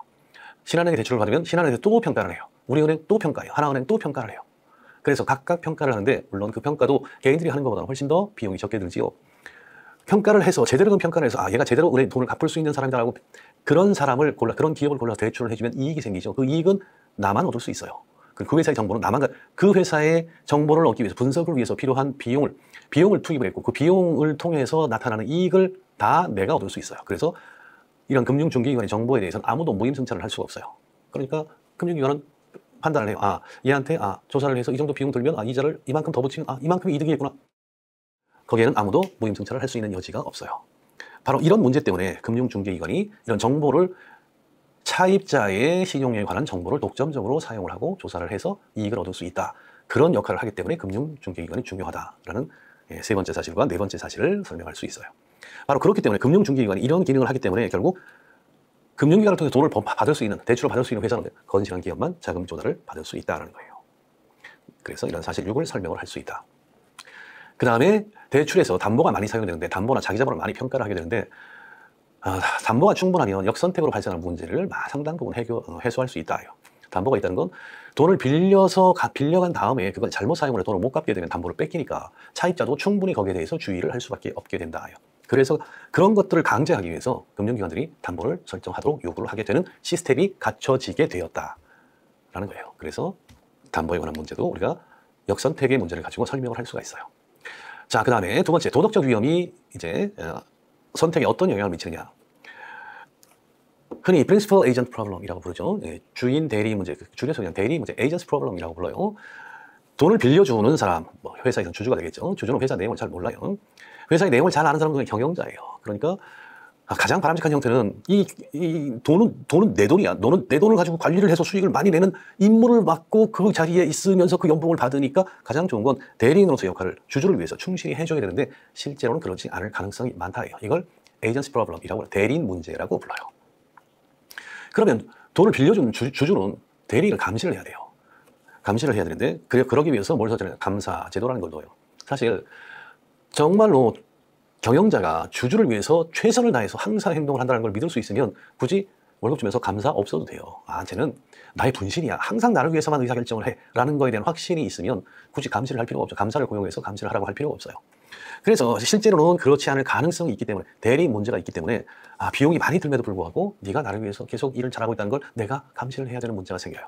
신한은행에 대출을 받으면 신한은행에서 또 평가를 해요. 우리은행 또 평가해요. 하나은행 또 평가를 해요. 그래서 각각 평가를 하는데, 물론 그 평가도 개인들이 하는 것보다는 훨씬 더 비용이 적게 들지요. 평가를 해서 제대로 된 평가를 해서 얘가 제대로 은행 돈을 갚을 수 있는 사람이다라고 그런 사람을 골라, 그런 기업을 골라서 대출을 해주면 이익이 생기죠. 그 이익은 나만 얻을 수 있어요. 그 회사의 정보는 그 회사의 정보를 얻기 위해서, 분석을 위해서 필요한 비용을 투입을 했고, 그 비용을 통해서 나타나는 이익을 다 내가 얻을 수 있어요. 그래서 이런 금융중개기관의 정보에 대해서는 아무도 무임승차를 할 수가 없어요. 그러니까 금융기관은 판단을 해요. 얘한테 조사를 해서 이 정도 비용 들면 이자를 이만큼 더 붙이면 이만큼이 이득이겠구나. 거기에는 아무도 무임승차를 할 수 있는 여지가 없어요. 바로 이런 문제 때문에 금융중개기관이 이런 정보를, 차입자의 신용에 관한 정보를 독점적으로 사용을 하고 조사를 해서 이익을 얻을 수 있다. 그런 역할을 하기 때문에 금융중개기관이 중요하다라는 세 번째 사실과 네 번째 사실을 설명할 수 있어요. 바로 그렇기 때문에 금융중개기관이 이런 기능을 하기 때문에 결국 금융기관을 통해서 돈을 받을 수 있는, 대출을 받을 수 있는 회사는 건실한 기업만 자금 조달을 받을 수 있다는 거예요. 그래서 이런 사실 6을 설명을 할 수 있다. 그 다음에 대출에서 담보가 많이 사용되는데, 담보나 자기 자본을 많이 평가를 하게 되는데, 담보가 충분하면 역선택으로 발생하는 문제를 상당 부분 해소할 수 있다. 담보가 있다는 건 돈을 빌려간 다음에 그걸 잘못 사용을 해서 돈을 못 갚게 되면 담보를 뺏기니까 차입자도 충분히 거기에 대해서 주의를 할 수밖에 없게 된다. 그래서 그런 것들을 강제하기 위해서 금융기관들이 담보를 설정하도록 요구를 하게 되는 시스템이 갖춰지게 되었다라는 거예요. 그래서 담보에 관한 문제도 우리가 역선택의 문제를 가지고 설명을 할 수가 있어요. 자, 그 다음에 두 번째, 도덕적 위험이 이제 선택에 어떤 영향을 미치느냐. 흔히 Principal Agent Problem이라고 부르죠. 주인 대리 문제, 줄여서 그냥 대리 문제, Agent Problem이라고 불러요. 돈을 빌려주는 사람, 회사에서는 주주가 되겠죠. 주주는 회사 내용을 잘 몰라요. 회사의 내용을 잘 아는 사람은 경영자예요. 그러니까 가장 바람직한 형태는 돈은 내 돈이야. 너는 내 돈을 가지고 관리를 해서 수익을 많이 내는 임무를 맡고 그 자리에 있으면서 그 연봉을 받으니까 가장 좋은 건 대리인으로서 역할을 주주를 위해서 충실히 해줘야 되는데, 실제로는 그렇지 않을 가능성이 많다예요. 이걸 에이전시 프로블럼이라고 대리인 문제라고 불러요. 그러면 돈을 빌려준 주주는 대리인을 감시를 해야 돼요. 감시를 해야 되는데, 그러기 위해서 뭘 설정해요? 감사 제도라는 걸 넣어요. 사실 정말로 경영자가 주주를 위해서 최선을 다해서 항상 행동을 한다는 걸 믿을 수 있으면 굳이 월급 주면서 감사 없어도 돼요. 쟤는 나의 분신이야. 항상 나를 위해서만 의사결정을 해. 라는 거에 대한 확신이 있으면 굳이 감시를 할 필요가 없죠. 감사를 고용해서 감시를 하라고 할 필요가 없어요. 그래서 실제로는 그렇지 않을 가능성이 있기 때문에, 대리 문제가 있기 때문에 비용이 많이 들면도 불구하고 네가 나를 위해서 계속 일을 잘하고 있다는 걸 내가 감시를 해야 되는 문제가 생겨요.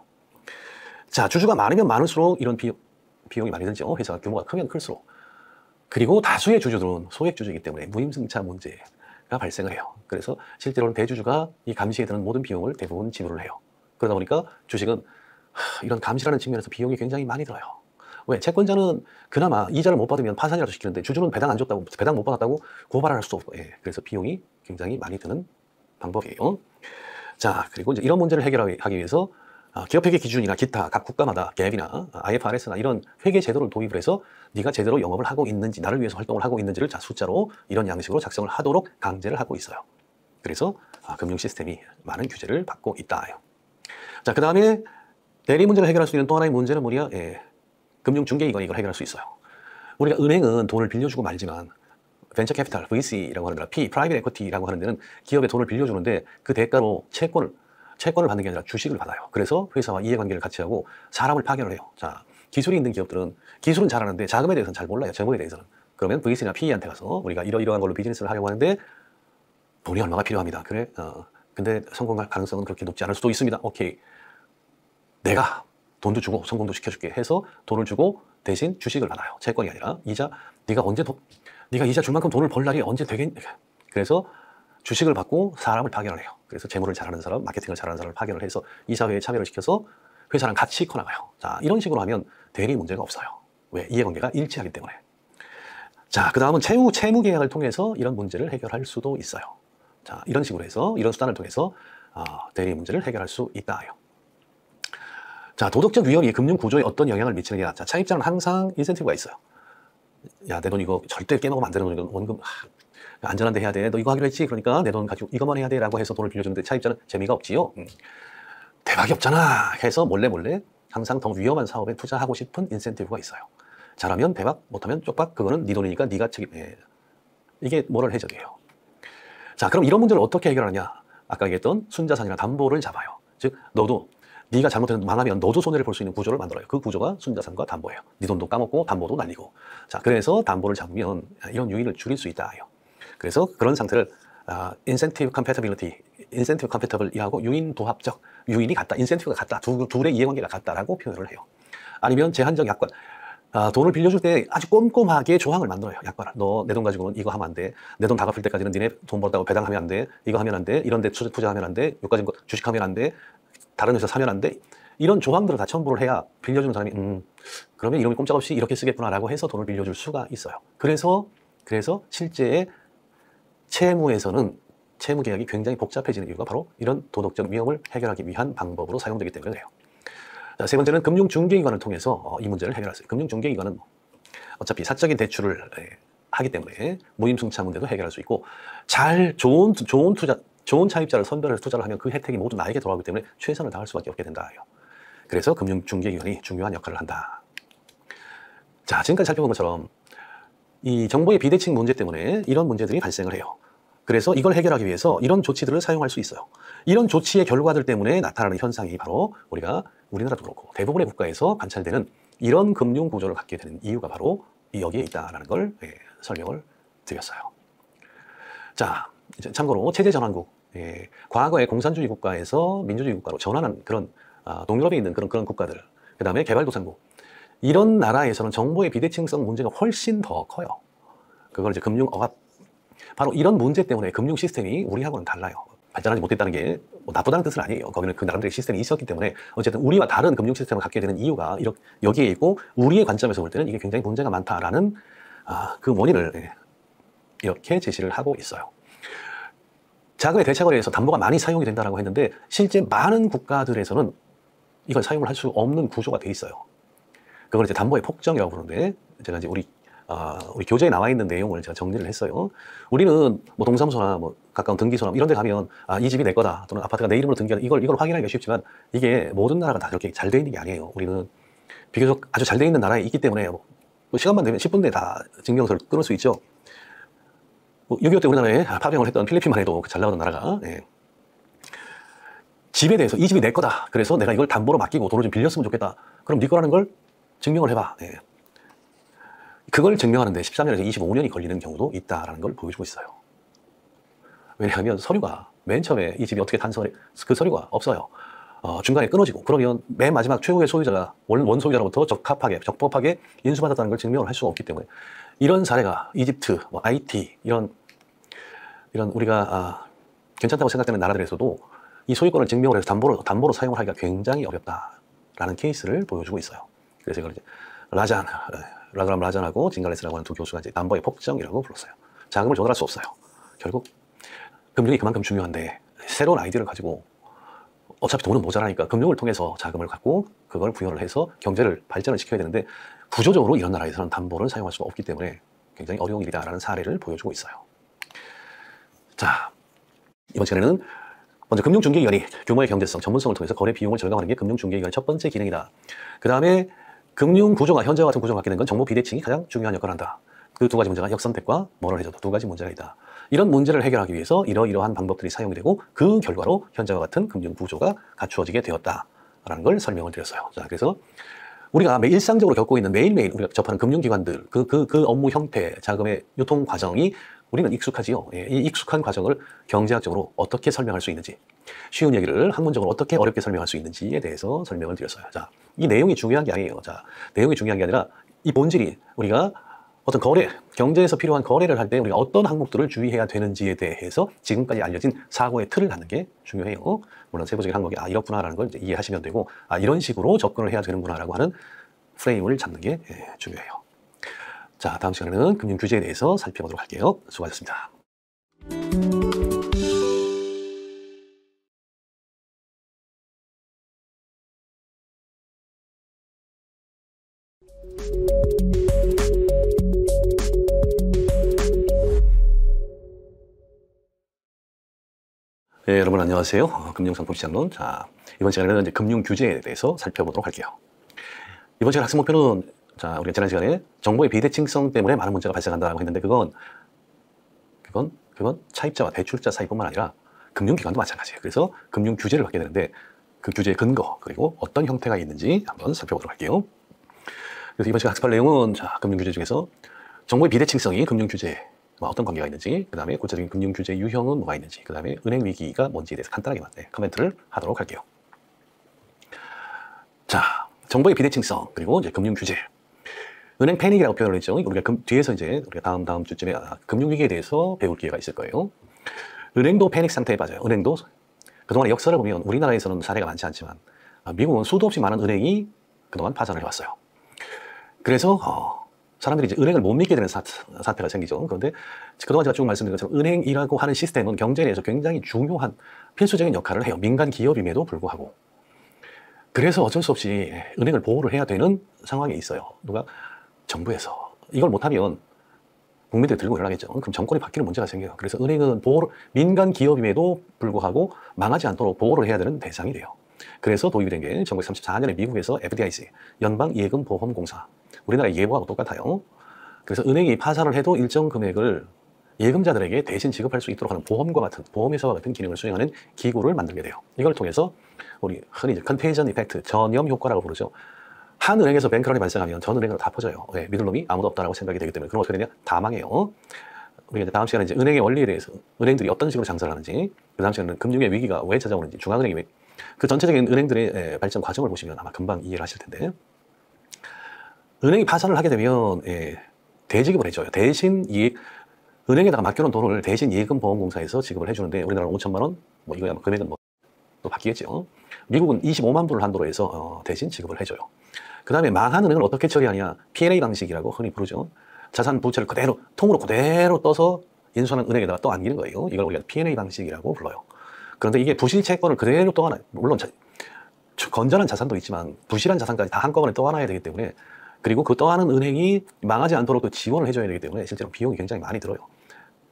자, 주주가 많으면 많을수록 이런 비용이 많이 들죠. 회사가 규모가 크면 클수록. 그리고 다수의 주주들은 소액주주이기 때문에 무임승차 문제가 발생을 해요. 그래서 실제로는 대주주가 이 감시에 드는 모든 비용을 대부분 지불을 해요. 그러다 보니까 주식은 이런 감시라는 측면에서 비용이 굉장히 많이 들어요. 왜? 채권자는 그나마 이자를 못 받으면 파산이라도 시키는데, 주주는 배당 안 줬다고, 배당 못 받았다고 고발을 할 수도 없고, 그래서 비용이 굉장히 많이 드는 방법이에요. 자, 그리고 이제 이런 문제를 해결하기 위해서 기업회계 기준이나 기타 각 국가마다 갭이나 IFRS나 이런 회계 제도를 도입을 해서 네가 제대로 영업을 하고 있는지, 나를 위해서 활동을 하고 있는지를 숫자로 이런 양식으로 작성을 하도록 강제를 하고 있어요. 그래서 금융 시스템이 많은 규제를 받고 있다. 자, 그 다음에 대리 문제를 해결할 수 있는 또 하나의 문제는 뭐냐? 금융중개기관이 이걸 해결할 수 있어요. 우리가 은행은 돈을 빌려주고 말지만 벤처 캐피탈, VC라고 하는 데나 프라이빗 에쿼티라고 하는 데는 기업에 돈을 빌려주는데 그 대가로 채권을 받는 게 아니라 주식을 받아요. 그래서 회사와 이해관계를 같이 하고 사람을 파견을 해요. 자, 기술이 있는 기업들은 기술은 잘하는데 자금에 대해서는 잘 몰라요. 재무에 대해서는. 그러면 VC나 PE한테 가서 우리가 이러이러한 걸로 비즈니스를 하려고 하는데 돈이 얼마가 필요합니다. 그래? 근데 성공할 가능성은 그렇게 높지 않을 수도 있습니다. 오케이. 내가 돈도 주고 성공도 시켜줄게 해서 돈을 주고 대신 주식을 받아요. 채권이 아니라 이자. 네가 이자 줄 만큼 돈을 벌 날이 언제 되겠냐. 그래서 주식을 받고 사람을 파견을 해요. 그래서 재무를 잘하는 사람, 마케팅을 잘하는 사람을 파견을 해서 이 사회에 참여를 시켜서 회사랑 같이 커나가요. 자, 이런 식으로 하면 대리 문제가 없어요. 왜? 이해관계가 일치하기 때문에. 자, 그 다음은 채무 계약을 통해서 이런 문제를 해결할 수도 있어요. 자, 이런 식으로 해서, 이런 수단을 통해서 대리 문제를 해결할 수 있다요. 자, 도덕적 위험이 금융 구조에 어떤 영향을 미치느냐. 자, 차입자는 항상 인센티브가 있어요. 야, 내 돈 이거 절대 깨먹으면 안 되는 돈이건 원금 안전한 데 해야 돼. 너 이거 하기로 했지? 그러니까 내 돈 가지고 이것만 해야 돼 라고 해서 돈을 빌려주는데 차입자는 재미가 없지요. 대박이 없잖아 해서 몰래 항상 더 위험한 사업에 투자하고 싶은 인센티브가 있어요. 잘하면 대박, 못하면 쪽박. 그거는 네 돈이니까 네가 책임해. 이게 모럴 해적이에요. 자, 그럼 이런 문제를 어떻게 해결하냐. 아까 얘기했던 순자산이나 담보를 잡아요. 즉 너도 네가 잘못해서 망하면 너도 손해를 볼 수 있는 구조를 만들어요. 그 구조가 순자산과 담보예요. 네 돈도 까먹고 담보도 날리고. 자, 그래서 담보를 잡으면 이런 유인을 줄일 수 있다요. 그래서 그런 상태를 인센티브 컴패터블이하고 유인 도합적, 유인이 같다, 인센티브가 같다, 둘의 이해관계가 같다라고 표현을 해요. 아니면 제한적 약관. 돈을 빌려줄 때 아주 꼼꼼하게 조항을 만들어요. 약관을. 너 내 돈 가지고는 이거 하면 안 돼. 내 돈 다 갚을 때까지는 니네 돈 벌다고 배당하면 안 돼. 이거 하면 안 돼. 이런 데 투자하면 안 돼. 여기까지 주식하면 안 돼. 다른 회사 사면 안 돼. 이런 조항들을 다 첨부를 해야 빌려주는 사람이 그러면 이놈이 꼼짝없이 이렇게 쓰겠구나라고 해서 돈을 빌려줄 수가 있어요. 그래서 실제 채무에서는 채무 계약이 굉장히 복잡해지는 이유가 바로 이런 도덕적 위험을 해결하기 위한 방법으로 사용되기 때문에 그래요. 자, 세 번째는 금융중개기관을 통해서 이 문제를 해결할 수 있어요. 금융중개기관은 어차피 사적인 대출을 하기 때문에 무임승차 문제도 해결할 수 있고 좋은 차입자를 선별해서 투자를 하면 그 혜택이 모두 나에게 돌아오기 때문에 최선을 다할 수밖에 없게 된다. 그래서 금융중개기관이 중요한 역할을 한다. 자, 지금까지 살펴본 것처럼 이 정보의 비대칭 문제 때문에 이런 문제들이 발생을 해요. 그래서 이걸 해결하기 위해서 이런 조치들을 사용할 수 있어요. 이런 조치의 결과들 때문에 나타나는 현상이 바로 우리나라도 그렇고 대부분의 국가에서 관찰되는 이런 금융 구조를 갖게 되는 이유가 바로 여기에 있다라는 걸 설명을 드렸어요. 자, 이제 참고로 체제 전환국, 과거의 공산주의 국가에서 민주주의 국가로 전환한 그런 동유럽에 있는 그런 국가들, 그 다음에 개발도상국, 이런 나라에서는 정보의 비대칭성 문제가 훨씬 더 커요. 그걸 이제 금융억압, 바로 이런 문제 때문에 금융 시스템이 우리하고는 달라요. 발전하지 못했다는 게 뭐 나쁘다는 뜻은 아니에요. 거기는 그 나름대로의 시스템이 있었기 때문에 어쨌든 우리와 다른 금융 시스템을 갖게 되는 이유가 여기에 있고 우리의 관점에서 볼 때는 이게 굉장히 문제가 많다라는 그 원인을 이렇게 제시를 하고 있어요. 자금의 대차거래에서 담보가 많이 사용이 된다고 했는데 실제 많은 국가들에서는 이걸 사용을 할 수 없는 구조가 돼 있어요. 그걸 이제 담보의 폭정이라고 부르는데 제가 이제 우리 교재에 나와 있는 내용을 제가 정리를 했어요. 우리는 뭐 동사무소나 뭐 가까운 등기소나 이런 데 가면 이 집이 내 거다 또는 아파트가 내 이름으로 등기하는 이걸 확인하기가 쉽지만 이게 모든 나라가 다 그렇게 잘 돼 있는 게 아니에요. 우리는 비교적 아주 잘 돼 있는 나라에 있기 때문에 뭐 시간만 되면 10분 내에 다 증명서를 끊을 수 있죠. 6.25 때 우리나라에 파병을 했던 필리핀만 해도 잘 나가던 나라가 집에 대해서 이 집이 내 거다. 그래서 내가 이걸 담보로 맡기고 돈을 좀 빌렸으면 좋겠다. 그럼 네 거라는 걸 증명을 해봐. 그걸 증명하는데 13년에서 25년이 걸리는 경우도 있다는 걸 보여주고 있어요. 왜냐하면 서류가 맨 처음에 이 집이 어떻게 그 서류가 없어요. 중간에 끊어지고 그러면 맨 마지막 최후의 소유자가 원소유자로부터 적법하게 인수받았다는 걸 증명을 할 수가 없기 때문에 이런 사례가 이집트, 뭐 IT 이런 우리가 괜찮다고 생각되는 나라들에서도 이 소유권을 증명을 해서 담보로 사용을 하기가 굉장히 어렵다라는 케이스를 보여주고 있어요. 그래서 이걸 이제 라잔하고 징갈레스라고 하는 두 교수가 이제 담보의 폭정이라고 불렀어요. 자금을 조달할 수 없어요. 결국 금융이 그만큼 중요한데 새로운 아이디어를 가지고 어차피 돈은 모자라니까 금융을 통해서 자금을 갖고 그걸 부여를 해서 경제를 발전을 시켜야 되는데 구조적으로 이런 나라에서는 담보를 사용할 수가 없기 때문에 굉장히 어려운 일이다라는 사례를 보여주고 있어요. 자, 이번 시간에는 먼저 금융중개기관이 규모의 경제성, 전문성을 통해서 거래 비용을 절감하는 게 금융중개기관의 첫 번째 기능이다. 그 다음에 금융 구조가 현재와 같은 구조를 갖게 된 건 정보 비대칭이 가장 중요한 역할을 한다. 그 두 가지 문제가 역선택과 모럴 해저드 두 가지 문제가 있다. 이런 문제를 해결하기 위해서 이러이러한 방법들이 사용이 되고 그 결과로 현재와 같은 금융 구조가 갖추어지게 되었다라는 걸 설명을 드렸어요. 자, 그래서 우리가 일상적으로 겪고 있는 매일매일 우리가 접하는 금융기관들 그 업무 형태, 자금의 유통 과정이 우리는 익숙하지요. 예, 이 익숙한 과정을 경제학적으로 어떻게 설명할 수 있는지, 쉬운 얘기를 학문적으로 어떻게 어렵게 설명할 수 있는지에 대해서 설명을 드렸어요. 자, 이 내용이 중요한 게 아니에요. 자, 내용이 중요한 게 아니라 이 본질이 우리가 어떤 거래, 경제에서 필요한 거래를 할 때 우리가 어떤 항목들을 주의해야 되는지에 대해서 지금까지 알려진 사고의 틀을 갖는 게 중요해요. 물론 세부적인 항목이 이렇구나라는 걸 이제 이해하시면 되고, 이런 식으로 접근을 해야 되는구나라고 하는 프레임을 잡는 게 중요해요. 자, 다음 시간에는 금융 규제에 대해서 살펴보도록 할게요. 수고하셨습니다. 네, 여러분 안녕하세요. 금융상품시장론. 자, 이번 시간에는 이제 금융 규제에 대해서 살펴보도록 할게요. 이번 시간 학습 목표는, 자, 우리가 지난 시간에 정보의 비대칭성 때문에 많은 문제가 발생한다고 했는데, 그건 차입자와 대출자 사이뿐만 아니라 금융기관도 마찬가지예요. 그래서 금융 규제를 받게 되는데, 그 규제의 근거, 그리고 어떤 형태가 있는지 한번 살펴보도록 할게요. 그래서 이번 시간 학습할 내용은, 자, 금융 규제 중에서 정보의 비대칭성이 금융 규제와 어떤 관계가 있는지, 그 다음에 구체적인 금융 규제 유형은 뭐가 있는지, 그 다음에 은행 위기가 뭔지에 대해서 간단하게 코멘트를 하도록 할게요. 자, 정보의 비대칭성, 그리고 이제 금융 규제. 은행 패닉이라고 표현을 했죠. 우리가 뒤에서 이제 우리가 다음 주쯤에 금융 위기에 대해서 배울 기회가 있을 거예요. 은행도 패닉 상태에 빠져요. 은행도 그동안의 역사를 보면 우리나라에서는 사례가 많지 않지만 미국은 수도 없이 많은 은행이 그동안 파산을 해왔어요. 그래서 사람들이 이제 은행을 못 믿게 되는 사태가 생기죠. 그런데 그동안 제가 쭉 말씀드린 것처럼 은행이라고 하는 시스템은 경제 내에서 굉장히 중요한 필수적인 역할을 해요. 민간 기업임에도 불구하고. 그래서 어쩔 수 없이 은행을 보호를 해야 되는 상황에 있어요. 누가? 정부에서. 이걸 못하면 국민들이 들고 일어나겠죠. 그럼 정권이 바뀌는 문제가 생겨요. 그래서 은행은 민간 기업임에도 불구하고 망하지 않도록 보호를 해야 되는 대상이 돼요. 그래서 도입이 된 게 1934년에 미국에서 FDIC, 연방예금보험공사. 우리나라 예보하고 똑같아요. 그래서 은행이 파산을 해도 일정 금액을 예금자들에게 대신 지급할 수 있도록 하는 보험회사와 같은 기능을 수행하는 기구를 만들게 돼요. 이걸 통해서 우리 흔히 이제 컨테이전 이펙트, 전염 효과라고 부르죠. 한 은행에서 뱅크런이 발생하면 전 은행으로 다 퍼져요. 왜? 믿을 놈이 아무도 없다라고 생각이 되기 때문에. 그럼 어떻게 되냐? 다 망해요. 우리가 이제 다음 시간에 이제 은행의 원리에 대해서, 은행들이 어떤 식으로 장사를 하는지, 그 다음 시간에는 금융의 위기가 왜 찾아오는지, 중앙은행이 왜, 그 전체적인 은행들의 발전 과정을 보시면 아마 금방 이해를 하실 텐데, 은행이 파산을 하게 되면 대지급을 해줘요. 대신 은행에다가 맡겨놓은 돈을 대신 예금보험공사에서 지급을 해주는데, 우리나라는 5천만 원, 뭐 이거야 금액은 또 바뀌겠죠. 미국은 25만 불을 한도로 해서 대신 지급을 해줘요. 그 다음에 망한 은행을 어떻게 처리하냐? P&A 방식이라고 흔히 부르죠. 자산 부채를 그대로 통으로 그대로 떠서 인수하는 은행에다가 또 안기는 거예요. 이걸 우리가 P&A 방식이라고 불러요. 그런데 이게 부실 채권을 그대로 떠안아요. 물론 건전한 자산도 있지만 부실한 자산까지 다 한꺼번에 떠안아야 되기 때문에, 그리고 그 떠안은 은행이 망하지 않도록 또 지원을 해줘야 되기 때문에 실제로 비용이 굉장히 많이 들어요.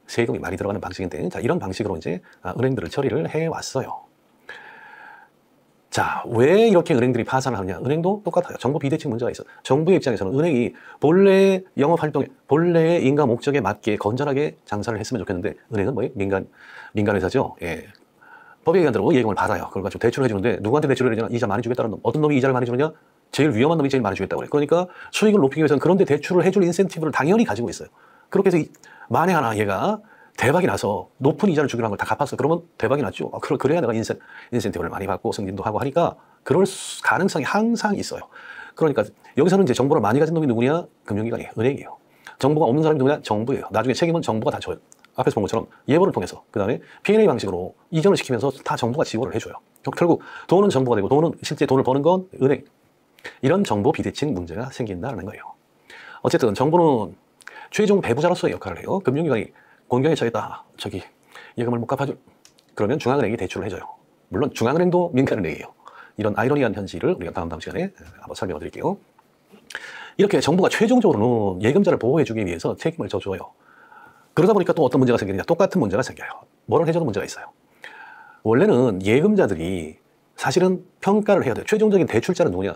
세금이 많이 들어가는 방식인데, 자, 이런 방식으로 이제 은행들을 처리를 해왔어요. 자, 왜 이렇게 은행들이 파산을 하느냐? 은행도 똑같아요. 정보 비대칭 문제가 있어. 정부의 입장에서는 은행이 본래 영업활동에, 본래의 인가 목적에 맞게 건전하게 장사를 했으면 좋겠는데, 은행은 뭐예요? 민간 회사죠. 예. 법에 의한 대로 예금을 받아요. 그걸 가지고 대출을 해주는데, 누구한테 대출을 해주냐? 이자 많이 주겠다는 놈. 어떤 놈이 이자를 많이 주느냐? 제일 위험한 놈이 제일 많이 주겠다고 그래. 그러니까 수익을 높이기 위해서는 그런데 대출을 해줄 인센티브를 당연히 가지고 있어요. 그렇게 해서 만에 하나 얘가 대박이 나서 높은 이자를 주기로 한 걸 다 갚았어. 그러면 대박이 났죠. 그래야 내가 인센티브를 많이 받고 승진도 하고 하니까 그럴 가능성이 항상 있어요. 그러니까 여기서는 이제 정보를 많이 가진 놈이 누구냐? 금융기관이에요. 은행이에요. 정보가 없는 사람이 누구냐? 정부예요. 나중에 책임은 정부가 다 져요. 앞에서 본 것처럼 예보를 통해서, 그 다음에 P&A 방식으로 이전을 시키면서 다 정부가 지원을 해줘요. 결국 돈은 정부가 되고 실제 돈을 버는 건 은행. 이런 정보 비대칭 문제가 생긴다는 거예요. 어쨌든 정부는 최종 배부자로서의 역할을 해요. 금융기관이 곤경에 처했다. 예금을 못 갚아줘. 그러면 중앙은행이 대출을 해줘요. 물론 중앙은행도 민간은행이에요. 이런 아이러니한 현실을 우리가 다음 시간에 한번 설명을 드릴게요. 이렇게 정부가 최종적으로는 예금자를 보호해주기 위해서 책임을 져줘요. 그러다 보니까 또 어떤 문제가 생기느냐? 똑같은 문제가 생겨요. 뭐를 해줘도 문제가 있어요. 원래는 예금자들이 사실은 평가를 해야 돼요. 최종적인 대출자는 누구냐?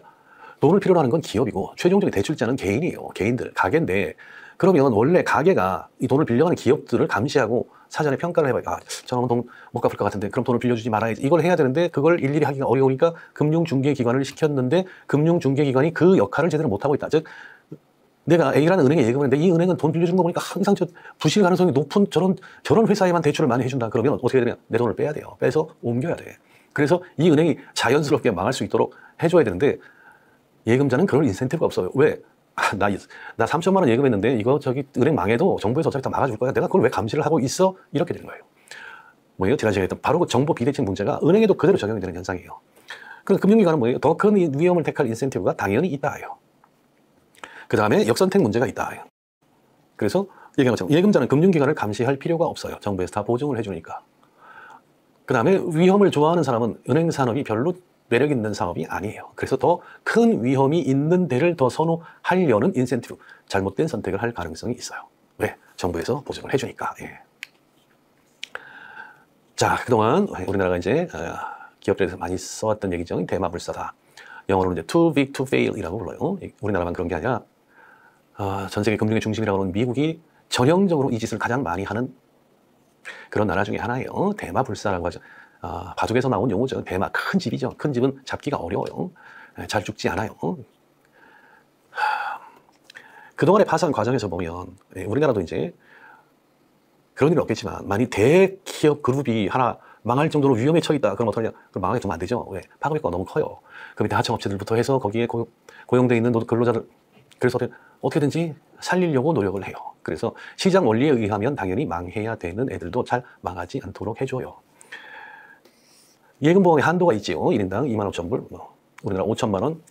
돈을 필요로 하는 건 기업이고 최종적인 대출자는 개인이에요. 개인들, 가게인데, 그러면 원래 가게가 이 돈을 빌려가는 기업들을 감시하고 사전에 평가를 해봐요. 저놈은 돈 못 갚을 것 같은데 그럼 돈을 빌려주지 말아야지. 이걸 해야 되는데 그걸 일일이 하기가 어려우니까 금융중개기관을 시켰는데 금융중개기관이 그 역할을 제대로 못하고 있다. 즉 내가 A라는 은행에 예금을 했는데 이 은행은 돈 빌려준 거 보니까 항상 저 부실 가능성이 높은 저런 회사에만 대출을 많이 해준다. 그러면 어떻게 되냐? 내 돈을 빼야 돼요. 빼서 옮겨야 돼. 그래서 이 은행이 자연스럽게 망할 수 있도록 해줘야 되는데 예금자는 그럴 인센티브가 없어요. 왜? 나 3천만 원 예금했는데 이거 은행 망해도 정부에서 어차피 다 막아줄 거야. 내가 그걸 왜 감시를 하고 있어? 이렇게 되는 거예요. 뭐예요? 지난 시간에 했던 바로 그 정보 비대칭 문제가 은행에도 그대로 적용이 되는 현상이에요. 그럼 금융기관은 뭐예요? 더 큰 위험을 택할 인센티브가 당연히 있다예요. 그 다음에 역선택 문제가 있다예요. 그래서 얘기한 것처럼 예금자는 금융기관을 감시할 필요가 없어요. 정부에서 다 보증을 해주니까. 그 다음에 위험을 좋아하는 사람은 은행 산업이 별로 매력 있는 사업이 아니에요. 그래서 더 큰 위험이 있는 데를 더 선호하려는 인센티브, 잘못된 선택을 할 가능성이 있어요. 왜? 정부에서 보증을 해주니까. 예. 자, 그동안 우리나라가 이제 기업들에서 많이 써왔던 얘기죠. 대마불사다. 영어로는 이제 too big to fail 이라고 불러요. 우리나라만 그런 게 아니라 전 세계 금융의 중심이라고 하는 미국이 전형적으로 이 짓을 가장 많이 하는 그런 나라 중에 하나예요. 대마불사라고 하죠. 바둑에서 나온 용어죠. 대마, 큰 집이죠. 큰 집은 잡기가 어려워요. 잘 죽지 않아요. 그동안의 파산 과정에서 보면 우리나라도 이제 그런 일은 없겠지만 만약 대기업 그룹이 하나 망할 정도로 위험에 처했다. 그럼 어떡하냐? 그럼 망하게 두면 안 되죠. 왜? 파급효과가 너무 커요. 그 밑에 하청업체들부터 해서 거기에 고용되어 있는 근로자들, 그래서 어떻게든지 살리려고 노력을 해요. 그래서 시장 원리에 의하면 당연히 망해야 되는 애들도 잘 망하지 않도록 해줘요. 예금보험에 한도가 있지요. 1인당 25,000불, 우리나라 5천만 원.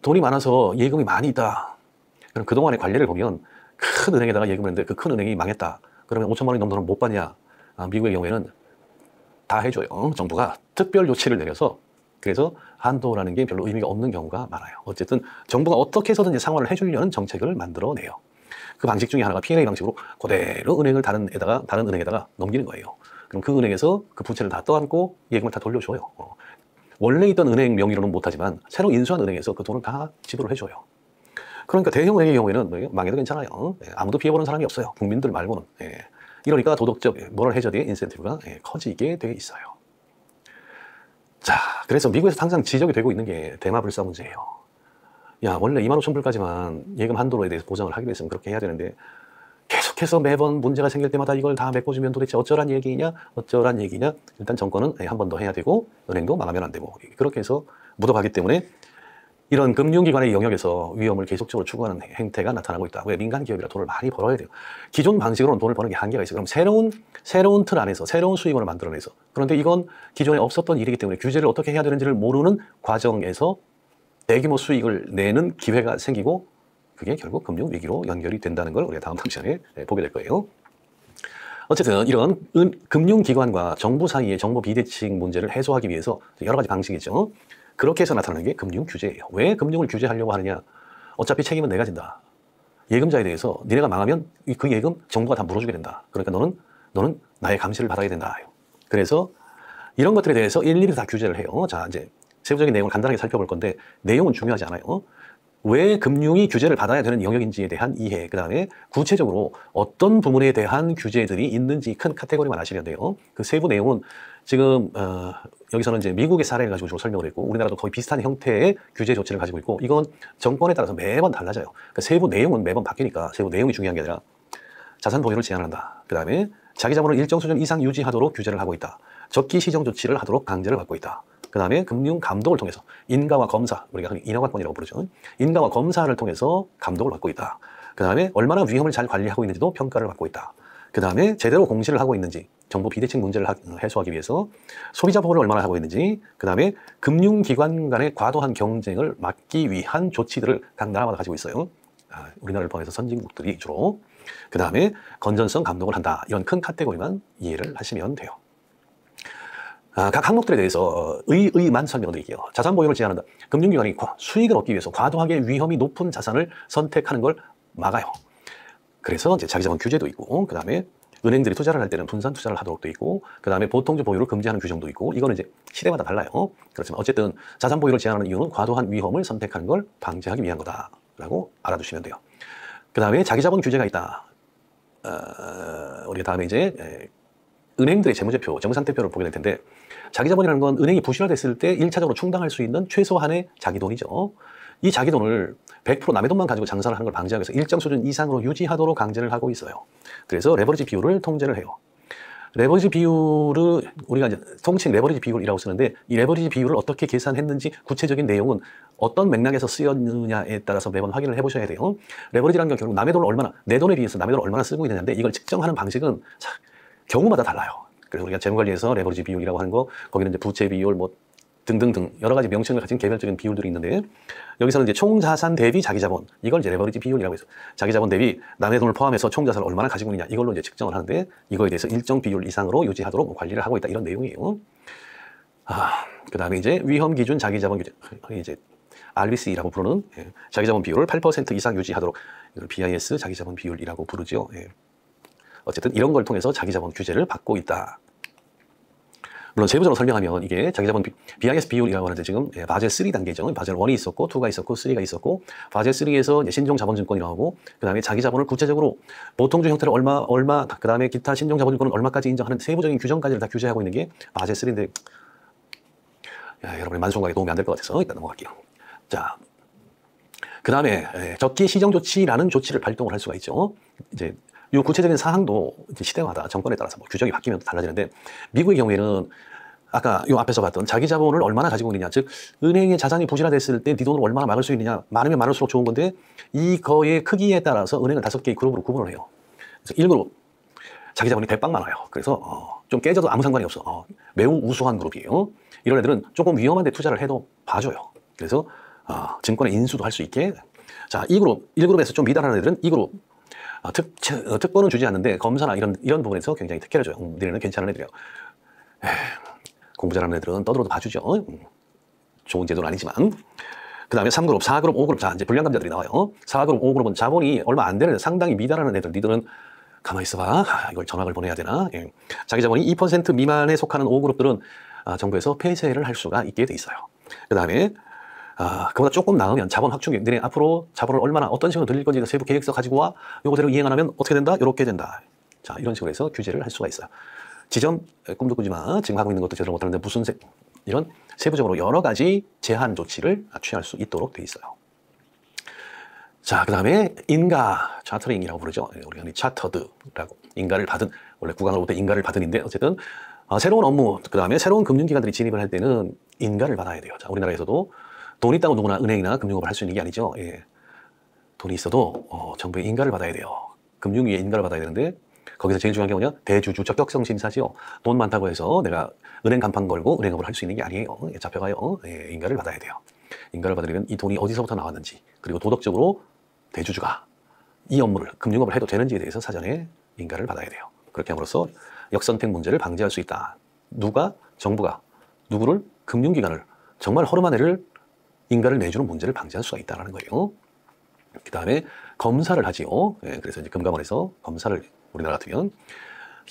돈이 많아서 예금이 많이 있다. 그럼 그동안의 관례를 보면 큰 은행에다가 예금을 했는데 그 큰 은행이 망했다. 그러면 5천만 원이 넘는 돈을 못 받냐? 미국의 경우에는 다 해줘요. 정부가 특별 조치를 내려서. 그래서 한도라는 게 별로 의미가 없는 경우가 많아요. 어쨌든 정부가 어떻게 해서든지 상환을 해주려는 정책을 만들어내요. 그 방식 중에 하나가 P&A 방식으로 그대로 은행을 다른 은행에다가 넘기는 거예요. 그럼 그 은행에서 그 부채를 다 떠안고 예금을 다 돌려줘요. 원래 있던 은행 명의로는 못하지만 새로 인수한 은행에서 그 돈을 다 지불을 해줘요. 그러니까 대형 은행의 경우에는 망해도 괜찮아요. 아무도 피해보는 사람이 없어요. 국민들 말고는. 이러니까 도덕적 모럴 해저드의 인센티브가 커지게 돼 있어요. 자, 그래서 미국에서 항상 지적이 되고 있는 게 대마불사 문제예요. 야, 원래 25,000불까지만 예금 한도로에 대해서 보장을 하기로 했으면 그렇게 해야 되는데 계속해서 매번 문제가 생길 때마다 이걸 다 메꿔주면 도대체 어쩌란 얘기냐? 일단 정권은 한 번 더 해야 되고 은행도 망하면 안 되고 그렇게 해서 묻어가기 때문에 이런 금융기관의 영역에서 위험을 계속적으로 추구하는 행태가 나타나고 있다. 왜? 민간 기업이라 돈을 많이 벌어야 돼요. 기존 방식으로는 돈을 버는 게 한계가 있어요. 그럼 새로운 틀 안에서 새로운 수익원을 만들어내서, 그런데 이건 기존에 없었던 일이기 때문에 규제를 어떻게 해야 되는지를 모르는 과정에서 대규모 수익을 내는 기회가 생기고 그게 결국 금융위기로 연결이 된다는 걸 우리가 다음 시간에 보게 될 거예요. 어쨌든 이런 금융기관과 정부 사이의 정보 비대칭 문제를 해소하기 위해서 여러 가지 방식이죠. 그렇게 해서 나타나는 게 금융규제예요. 왜 금융을 규제하려고 하느냐? 어차피 책임은 내가 진다. 예금자에 대해서 니네가 망하면 그 예금 정부가 다 물어주게 된다. 그러니까 너는 나의 감시를 받아야 된다. 그래서 이런 것들에 대해서 일일이 다 규제를 해요. 자, 이제 세부적인 내용을 간단하게 살펴볼 건데 내용은 중요하지 않아요. 왜 금융이 규제를 받아야 되는 영역인지에 대한 이해, 그 다음에 구체적으로 어떤 부분에 대한 규제들이 있는지 큰 카테고리만 아시면 돼요. 그 세부 내용은 지금 여기서는 이제 미국의 사례를 가지고 주로 설명을 했고 우리나라도 거의 비슷한 형태의 규제 조치를 가지고 있고 이건 정권에 따라서 매번 달라져요. 그러니까 세부 내용은 매번 바뀌니까 세부 내용이 중요한 게 아니라 자산 보유를 제한한다. 그 다음에 자기 자본을 일정 수준 이상 유지하도록 규제를 하고 있다. 적기 시정 조치를 하도록 강제를 받고 있다. 그 다음에 금융 감독을 통해서 인가와 검사, 우리가 인허가권이라고 부르죠. 인가와 검사를 통해서 감독을 받고 있다. 그 다음에 얼마나 위험을 잘 관리하고 있는지도 평가를 받고 있다. 그 다음에 제대로 공시를 하고 있는지, 정보 비대칭 문제를 해소하기 위해서 소비자 보호를 얼마나 하고 있는지, 그 다음에 금융기관 간의 과도한 경쟁을 막기 위한 조치들을 각 나라마다 가지고 있어요. 우리나라를 포함해서 선진국들이 주로. 그 다음에 건전성 감독을 한다. 이런 큰 카테고리만 이해를 하시면 돼요. 각 항목들에 대해서 의의만 설명드릴게요. 자산 보유를 제한한다. 금융기관이 수익을 얻기 위해서 과도하게 위험이 높은 자산을 선택하는 걸 막아요. 그래서 이제 자기자본 규제도 있고, 그 다음에 은행들이 투자를 할 때는 분산 투자를 하도록 돼 있고, 그 다음에 보통주 보유를 금지하는 규정도 있고, 이거는 이제 시대마다 달라요. 그렇지만 어쨌든 자산 보유를 제한하는 이유는 과도한 위험을 선택하는 걸 방지하기 위한 거다라고 알아두시면 돼요. 그 다음에 자기자본 규제가 있다. 우리가 다음에 이제 은행들의 재무제표, 재무상태표를 보게 될 텐데 자기자본이라는 건 은행이 부실화됐을 때 1차적으로 충당할 수 있는 최소한의 자기 돈이죠. 이 자기 돈을 100% 남의 돈만 가지고 장사를 하는 걸 방지하기 위해서 일정 수준 이상으로 유지하도록 강제를 하고 있어요. 그래서 레버리지 비율을 통제를 해요. 레버리지 비율을 우리가 이제 통칭 레버리지 비율이라고 쓰는데, 이 레버리지 비율을 어떻게 계산했는지 구체적인 내용은 어떤 맥락에서 쓰였느냐에 따라서 매번 확인을 해보셔야 돼요. 레버리지라는 건 결국 남의 돈을 얼마나, 내 돈에 비해서 남의 돈을 얼마나 쓰고 있느냐인데, 이걸 측정하는 방식은 경우마다 달라요. 그래서 우리가 재무관리에서 레버리지 비율이라고 하는 거, 거기는 이제 부채 비율 뭐 등등등 여러 가지 명칭을 가진 개별적인 비율들이 있는데, 여기서는 이제 총자산 대비 자기자본, 이걸 이제 레버리지 비율이라고 해서 자기자본 대비 남의 돈을 포함해서 총자산을 얼마나 가지고 있느냐, 이걸로 이제 측정을 하는데, 이거에 대해서 일정 비율 이상으로 유지하도록 관리를 하고 있다, 이런 내용이에요. 그 다음에 이제 위험 기준 자기자본 규제, 이제 RBC라고 부르는 자기자본 비율을 8% 이상 유지하도록, 이걸 BIS 자기자본 비율이라고 부르죠. 어쨌든 이런 걸 통해서 자기자본 규제를 받고 있다. 물론 세부적으로 설명하면 이게 자기자본 BIS 비율이라고 하는데, 지금 바젤 3 단계죠. 바젤 1이 있었고 2가 있었고 3가 있었고, 바젤 3에서 신종자본증권이 나오고, 그 다음에 자기자본을 구체적으로 보통주 형태를 얼마, 그 다음에 기타 신종자본증권은 얼마까지 인정하는 세부적인 규정까지를 다 규제하고 있는 게 바젤 3인데, 여러분의 만성관에 도움이 안 될 것 같아서 일단 넘어갈게요. 자, 그 다음에 적기 시정조치라는 조치를 발동을 할 수가 있죠. 이제 이 구체적인 사항도 이제 시대마다 정권에 따라서 뭐 규정이 바뀌면 달라지는데, 미국의 경우에는 아까 요 앞에서 봤던 자기 자본을 얼마나 가지고 있느냐, 즉 은행의 자산이 부실화됐을 때 네 돈을 얼마나 막을 수 있느냐, 많으면 많을수록 좋은 건데, 이거의 크기에 따라서 은행을 5개의 그룹으로 구분을 해요. 그래서 1그룹 자기 자본이 대빵 많아요. 그래서 좀 깨져도 아무 상관이 없어. 매우 우수한 그룹이에요. 이런 애들은 조금 위험한 데 투자를 해도 봐줘요. 그래서 증권의 인수도 할 수 있게. 자, 2그룹, 1그룹에서 좀 미달하는 애들은 2그룹. 특권은 주지 않는데 검사나 이런 부분에서 굉장히 특혜를 줘요. 너네는 괜찮은 애들이에요. 공부 잘하는 애들은 떠들어도 봐주죠. 좋은 제도는 아니지만. 그 다음에 3그룹, 4그룹, 5그룹. 자, 이제 불량감자들이 나와요. 4그룹, 5그룹은 자본이 얼마 안 되는 애들, 상당히 미달하는 애들. 니들은 가만히 있어봐. 이걸 전학을 보내야 되나? 자기 자본이 2% 미만에 속하는 5그룹들은 정부에서 폐쇄를 할 수가 있게 돼 있어요. 그 다음에 그보다 조금 나으면 자본 확충, 너네 앞으로 자본을 얼마나 어떤 식으로 늘릴 건지 세부 계획서 가지고 와. 요거대로 이행 안 하면 어떻게 된다? 요렇게 된다. 자, 이런 식으로 해서 규제를 할 수가 있어요. 지점 꿈도 꾸지 마. 지금 하고 있는 것도 제대로 못하는데 무슨 이런 세부적으로 여러 가지 제한 조치를 취할 수 있도록 돼 있어요. 자, 그 다음에 인가 차터링이라고 부르죠. 우리가 차터드라고, 인가를 받은, 원래 구강을 볼 때 인가를 받은인데, 어쨌든 새로운 업무, 그 다음에 새로운 금융기관들이 진입을 할 때는 인가를 받아야 돼요. 자, 우리나라에서도 돈 있다고 누구나 은행이나 금융업을 할 수 있는 게 아니죠. 돈이 있어도 정부의 인가를 받아야 돼요. 금융위의 인가를 받아야 되는데, 거기서 제일 중요한 게 뭐냐? 대주주 적격성 심사지요. 돈 많다고 해서 내가 은행 간판 걸고 은행업을 할 수 있는 게 아니에요. 잡혀가요. 인가를 받아야 돼요. 인가를 받으려면 이 돈이 어디서부터 나왔는지, 그리고 도덕적으로 대주주가 이 업무를, 금융업을 해도 되는지에 대해서 사전에 인가를 받아야 돼요. 그렇게 함으로써 역선택 문제를 방지할 수 있다. 정부가 누구를, 금융기관을, 정말 허름한 애를 인가를 내주는 문제를 방지할 수가 있다는 거예요. 그 다음에 검사를 하지요. 그래서 이제 금감원에서 검사를, 우리나라 같으면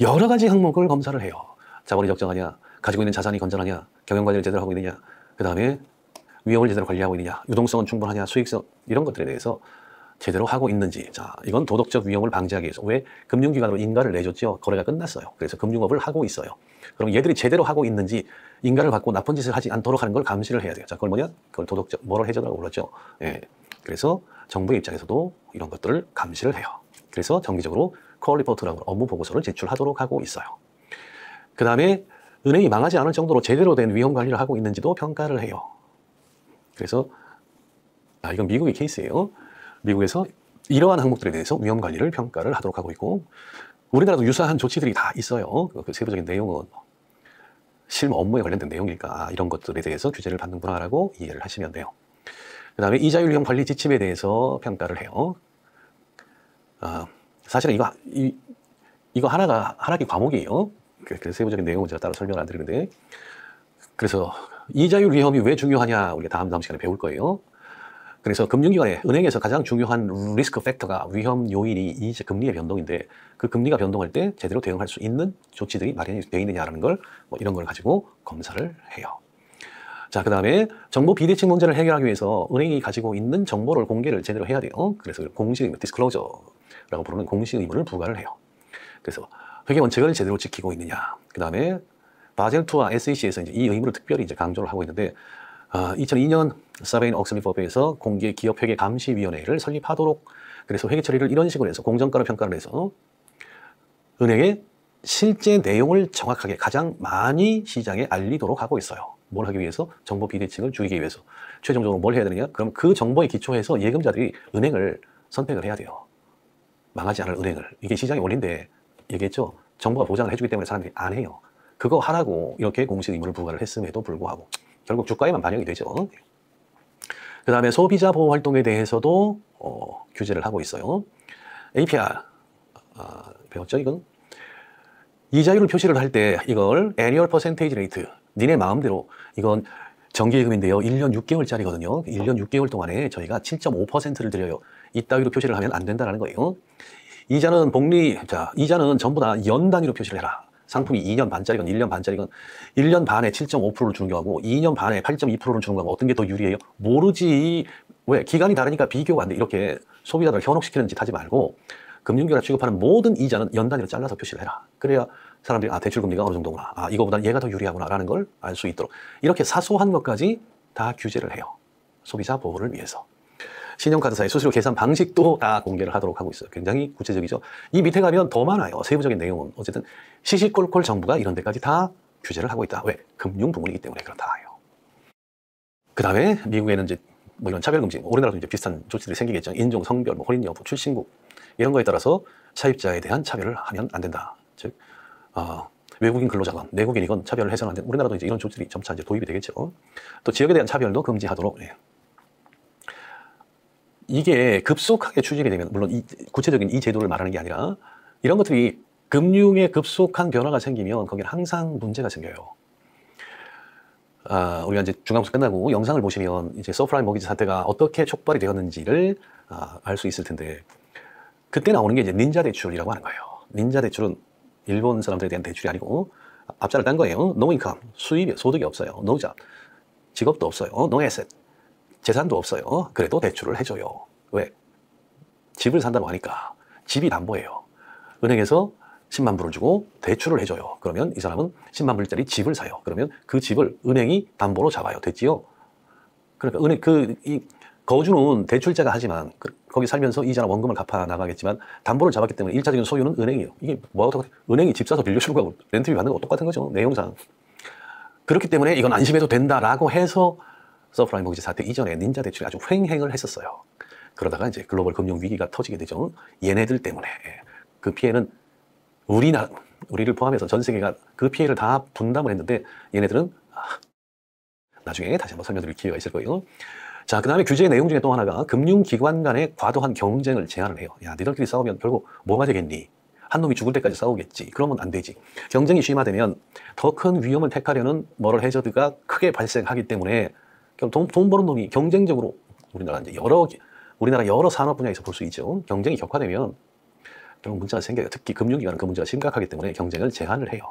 여러 가지 항목을 검사를 해요. 자본이 적정하냐, 가지고 있는 자산이 건전하냐, 경영관리를 제대로 하고 있느냐, 그 다음에 위험을 제대로 관리하고 있느냐, 유동성은 충분하냐, 수익성, 이런 것들에 대해서 제대로 하고 있는지. 자, 이건 도덕적 위험을 방지하기 위해서. 왜? 금융기관으로 인가를 내줬죠. 거래가 끝났어요. 그래서 금융업을 하고 있어요. 그럼 얘들이 제대로 하고 있는지, 인가를 받고 나쁜 짓을 하지 않도록 하는 걸 감시를 해야 돼요. 자, 그걸 뭐냐? 그걸 도덕적 모럴 해저라고 불렀죠. 그래서 정부의 입장에서도 이런 것들을 감시를 해요. 그래서 정기적으로 콜 리포트라고 업무 보고서를 제출하도록 하고 있어요. 그 다음에 은행이 망하지 않을 정도로 제대로 된 위험 관리를 하고 있는지도 평가를 해요. 그래서 이건 미국의 케이스예요. 미국에서 이러한 항목들에 대해서 위험 관리를 평가를 하도록 하고 있고, 우리나라도 유사한 조치들이 다 있어요. 그 세부적인 내용은 실무 업무에 관련된 내용일까, 이런 것들에 대해서 규제를 받는구나라고 이해를 하시면 돼요. 그 다음에 이자율 위험 관리 지침에 대해서 평가를 해요. 사실은 이거 하나의 과목이에요. 그래서 세부적인 내용은 제가 따로 설명을 안 드리는데, 그래서 이자율 위험이 왜 중요하냐, 우리가 다음 시간에 배울 거예요. 그래서 금융기관에, 은행에서 가장 중요한 리스크 팩터가, 위험 요인이 금리의 변동인데, 그 금리가 변동할 때 제대로 대응할 수 있는 조치들이 마련이 되어 있느냐라는 걸, 이런 걸 가지고 검사를 해요. 자, 그 다음에 정보 비대칭 문제를 해결하기 위해서 은행이 가지고 있는 정보를 공개를 제대로 해야 돼요. 그래서 공시 의무, 디스클로저라고 부르는 공시 의무를 부과를 해요. 그래서 회계 원칙을 제대로 지키고 있느냐. 그 다음에 바젤2와 SEC에서 이제 이 의무를 특별히 이제 강조를 하고 있는데, 2002년 사베인-옥슬리 법에서 공개기업회계감시위원회를 설립하도록, 그래서 회계 처리를 이런 식으로 해서 공정가로 평가를 해서 은행의 실제 내용을 정확하게 가장 많이 시장에 알리도록 하고 있어요. 뭘 하기 위해서? 정보 비대칭을 줄이기 위해서. 최종적으로 뭘 해야 되느냐? 그럼 그 정보에 기초해서 예금자들이 은행을 선택을 해야 돼요. 망하지 않을 은행을. 이게 시장의 원리인데, 얘기했죠? 정부가 보장을 해주기 때문에 사람들이 안 해요. 그거 하라고 이렇게 공식 의무를 부과를 했음에도 불구하고 결국 주가에만 반영이 되죠. 그 다음에 소비자 보호 활동에 대해서도 규제를 하고 있어요. APR 배웠죠? 이건 이자율을 표시를 할 때 이걸 Annual Percentage Rate, 니네 마음대로, 이건 정기예금인데요 1년 6개월짜리거든요 1년 6개월 동안에 저희가 7.5%를 드려요. 이따위로 표시를 하면 안 된다는 거예요. 이자는 이자는 전부 다 연 단위로 표시를 해라. 상품이 2년 반짜리건 1년 반짜리건 1년 반에 7.5%를 주는 경우하고 2년 반에 8.2%를 주는 경우가 어떤 게 더 유리해요? 모르지. 왜? 기간이 다르니까 비교가 안 돼. 이렇게 소비자들을 현혹시키는 짓 하지 말고 금융기관에 취급하는 모든 이자는 연 단위로 잘라서 표시를 해라. 그래야 사람들이 대출금리가 어느 정도구나. 이거보다는 얘가 더 유리하구나 라는 걸 알 수 있도록 이렇게 사소한 것까지 다 규제를 해요. 소비자 보호를 위해서. 신용카드사의 수수료 계산 방식도 다 공개를 하도록 하고 있어요. 굉장히 구체적이죠. 이 밑에 가면 더 많아요. 세부적인 내용은. 어쨌든 시시콜콜 정부가 이런 데까지 다 규제를 하고 있다. 왜? 금융 부문이기 때문에 그렇다 해요. 그 다음에 미국에는 이제 뭐 이런 차별금지, 우리나라도 이제 비슷한 조치들이 생기겠죠. 인종, 성별, 혼인 여부, 출신국 이런 거에 따라서 차입자에 대한 차별을 하면 안 된다. 즉 외국인 근로자건 내국인이건 차별을 해서는 안 된다. 우리나라도 이제 이런 조치들이 점차 이제 도입이 되겠죠. 또 지역에 대한 차별도 금지하도록 해요. 이게 급속하게 추진이 되면, 물론 구체적인 이 제도를 말하는 게 아니라 이런 것들이 금융에 급속한 변화가 생기면 거기는 항상 문제가 생겨요. 우리가 이제 중간고사 끝나고 영상을 보시면 이제 서프라임 모기지 사태가 어떻게 촉발이 되었는지를 알 수 있을 텐데, 그때 나오는 게 이제 닌자 대출이라고 하는 거예요. 닌자 대출은 일본 사람들에 대한 대출이 아니고 앞자를 딴 거예요. No income, 수입이, 소득이 없어요. No job, 직업도 없어요. No asset, 재산도 없어요. 그래도 대출을 해줘요. 왜? 집을 산다고 하니까. 집이 담보예요. 은행에서 10만 불을 주고 대출을 해줘요. 그러면 이 사람은 10만 불짜리 집을 사요. 그러면 그 집을 은행이 담보로 잡아요. 됐지요? 그러니까 이 거주는 대출자가 하지만 거기 살면서 이자나 원금을 갚아 나가겠지만 담보를 잡았기 때문에 1차적인 소유는 은행이에요. 이게 뭐하고 은행이 집 사서 빌려주는 거하고 렌트비 받는 거 똑같은 거죠. 내용상. 그렇기 때문에 이건 안심해도 된다라고 해서 서프라임 모기지 사태 이전에 닌자 대출이 아주 횡행을 했었어요. 그러다가 이제 글로벌 금융 위기가 터지게 되죠. 얘네들 때문에. 그 피해는 우리를 포함해서 전 세계가 그 피해를 다 분담을 했는데, 얘네들은 나중에 다시 한번 설명드릴 기회가 있을 거예요. 자, 그 다음에 규제의 내용 중에 또 하나가 금융기관 간의 과도한 경쟁을 제한을 해요. 야, 니들끼리 싸우면 결국 뭐가 되겠니? 한 놈이 죽을 때까지 싸우겠지. 그러면 안 되지. 경쟁이 심화되면 더 큰 위험을 택하려는 모럴 해저드가 크게 발생하기 때문에 돈 버는 놈이 경쟁적으로 우리나라 여러 산업 분야에서 볼 수 있죠. 경쟁이 격화되면 결국 문제가 생겨요. 특히 금융기관은 그 문제가 심각하기 때문에 경쟁을 제한을 해요.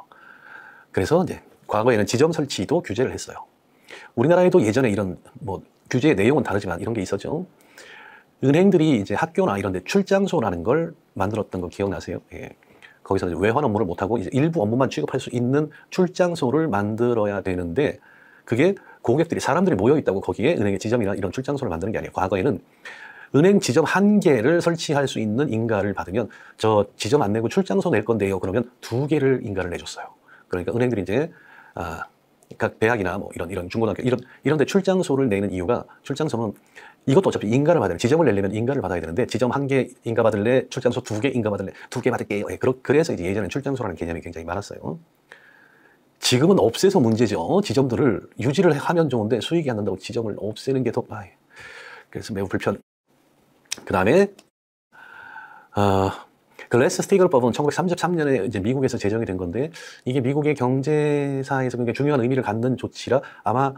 그래서 이제 과거에는 지점 설치도 규제를 했어요. 우리나라에도 예전에 이런 규제의 내용은 다르지만 이런 게 있었죠. 은행들이 이제 학교나 이런 데 출장소라는 걸 만들었던 거 기억나세요? 예. 거기서 이제 외환 업무를 못하고 이제 일부 업무만 취급할 수 있는 출장소를 만들어야 되는데, 그게 고객들이, 사람들이 모여 있다고 거기에 은행의 지점이나 이런 출장소를 만드는 게 아니에요. 과거에는 은행 지점 한 개를 설치할 수 있는 인가를 받으면 저 지점 안 내고 출장소 낼 건데요. 그러면 2개를 인가를 내줬어요. 그러니까 은행들이 이제 각 대학이나 뭐 이런 중고등학교 이런 데 출장소를 내는 이유가, 출장소는 이것도 어차피 인가를 받아야 돼요. 지점을 내려면 인가를 받아야 되는데, 지점 1개 인가 받을래? 출장소 2개 인가 받을래? 2개 받을게요. 그래서 이제 예전에 출장소라는 개념이 굉장히 많았어요. 지금은 없애서 문제죠. 지점들을 유지를 하면 좋은데 수익이 안 난다고 지점을 없애는 게 더, 그래서 매우 불편. 그 다음에 글래스-스티글법은 1933년에 이제 미국에서 제정이 된 건데, 이게 미국의 경제사에서 굉장히 중요한 의미를 갖는 조치라 아마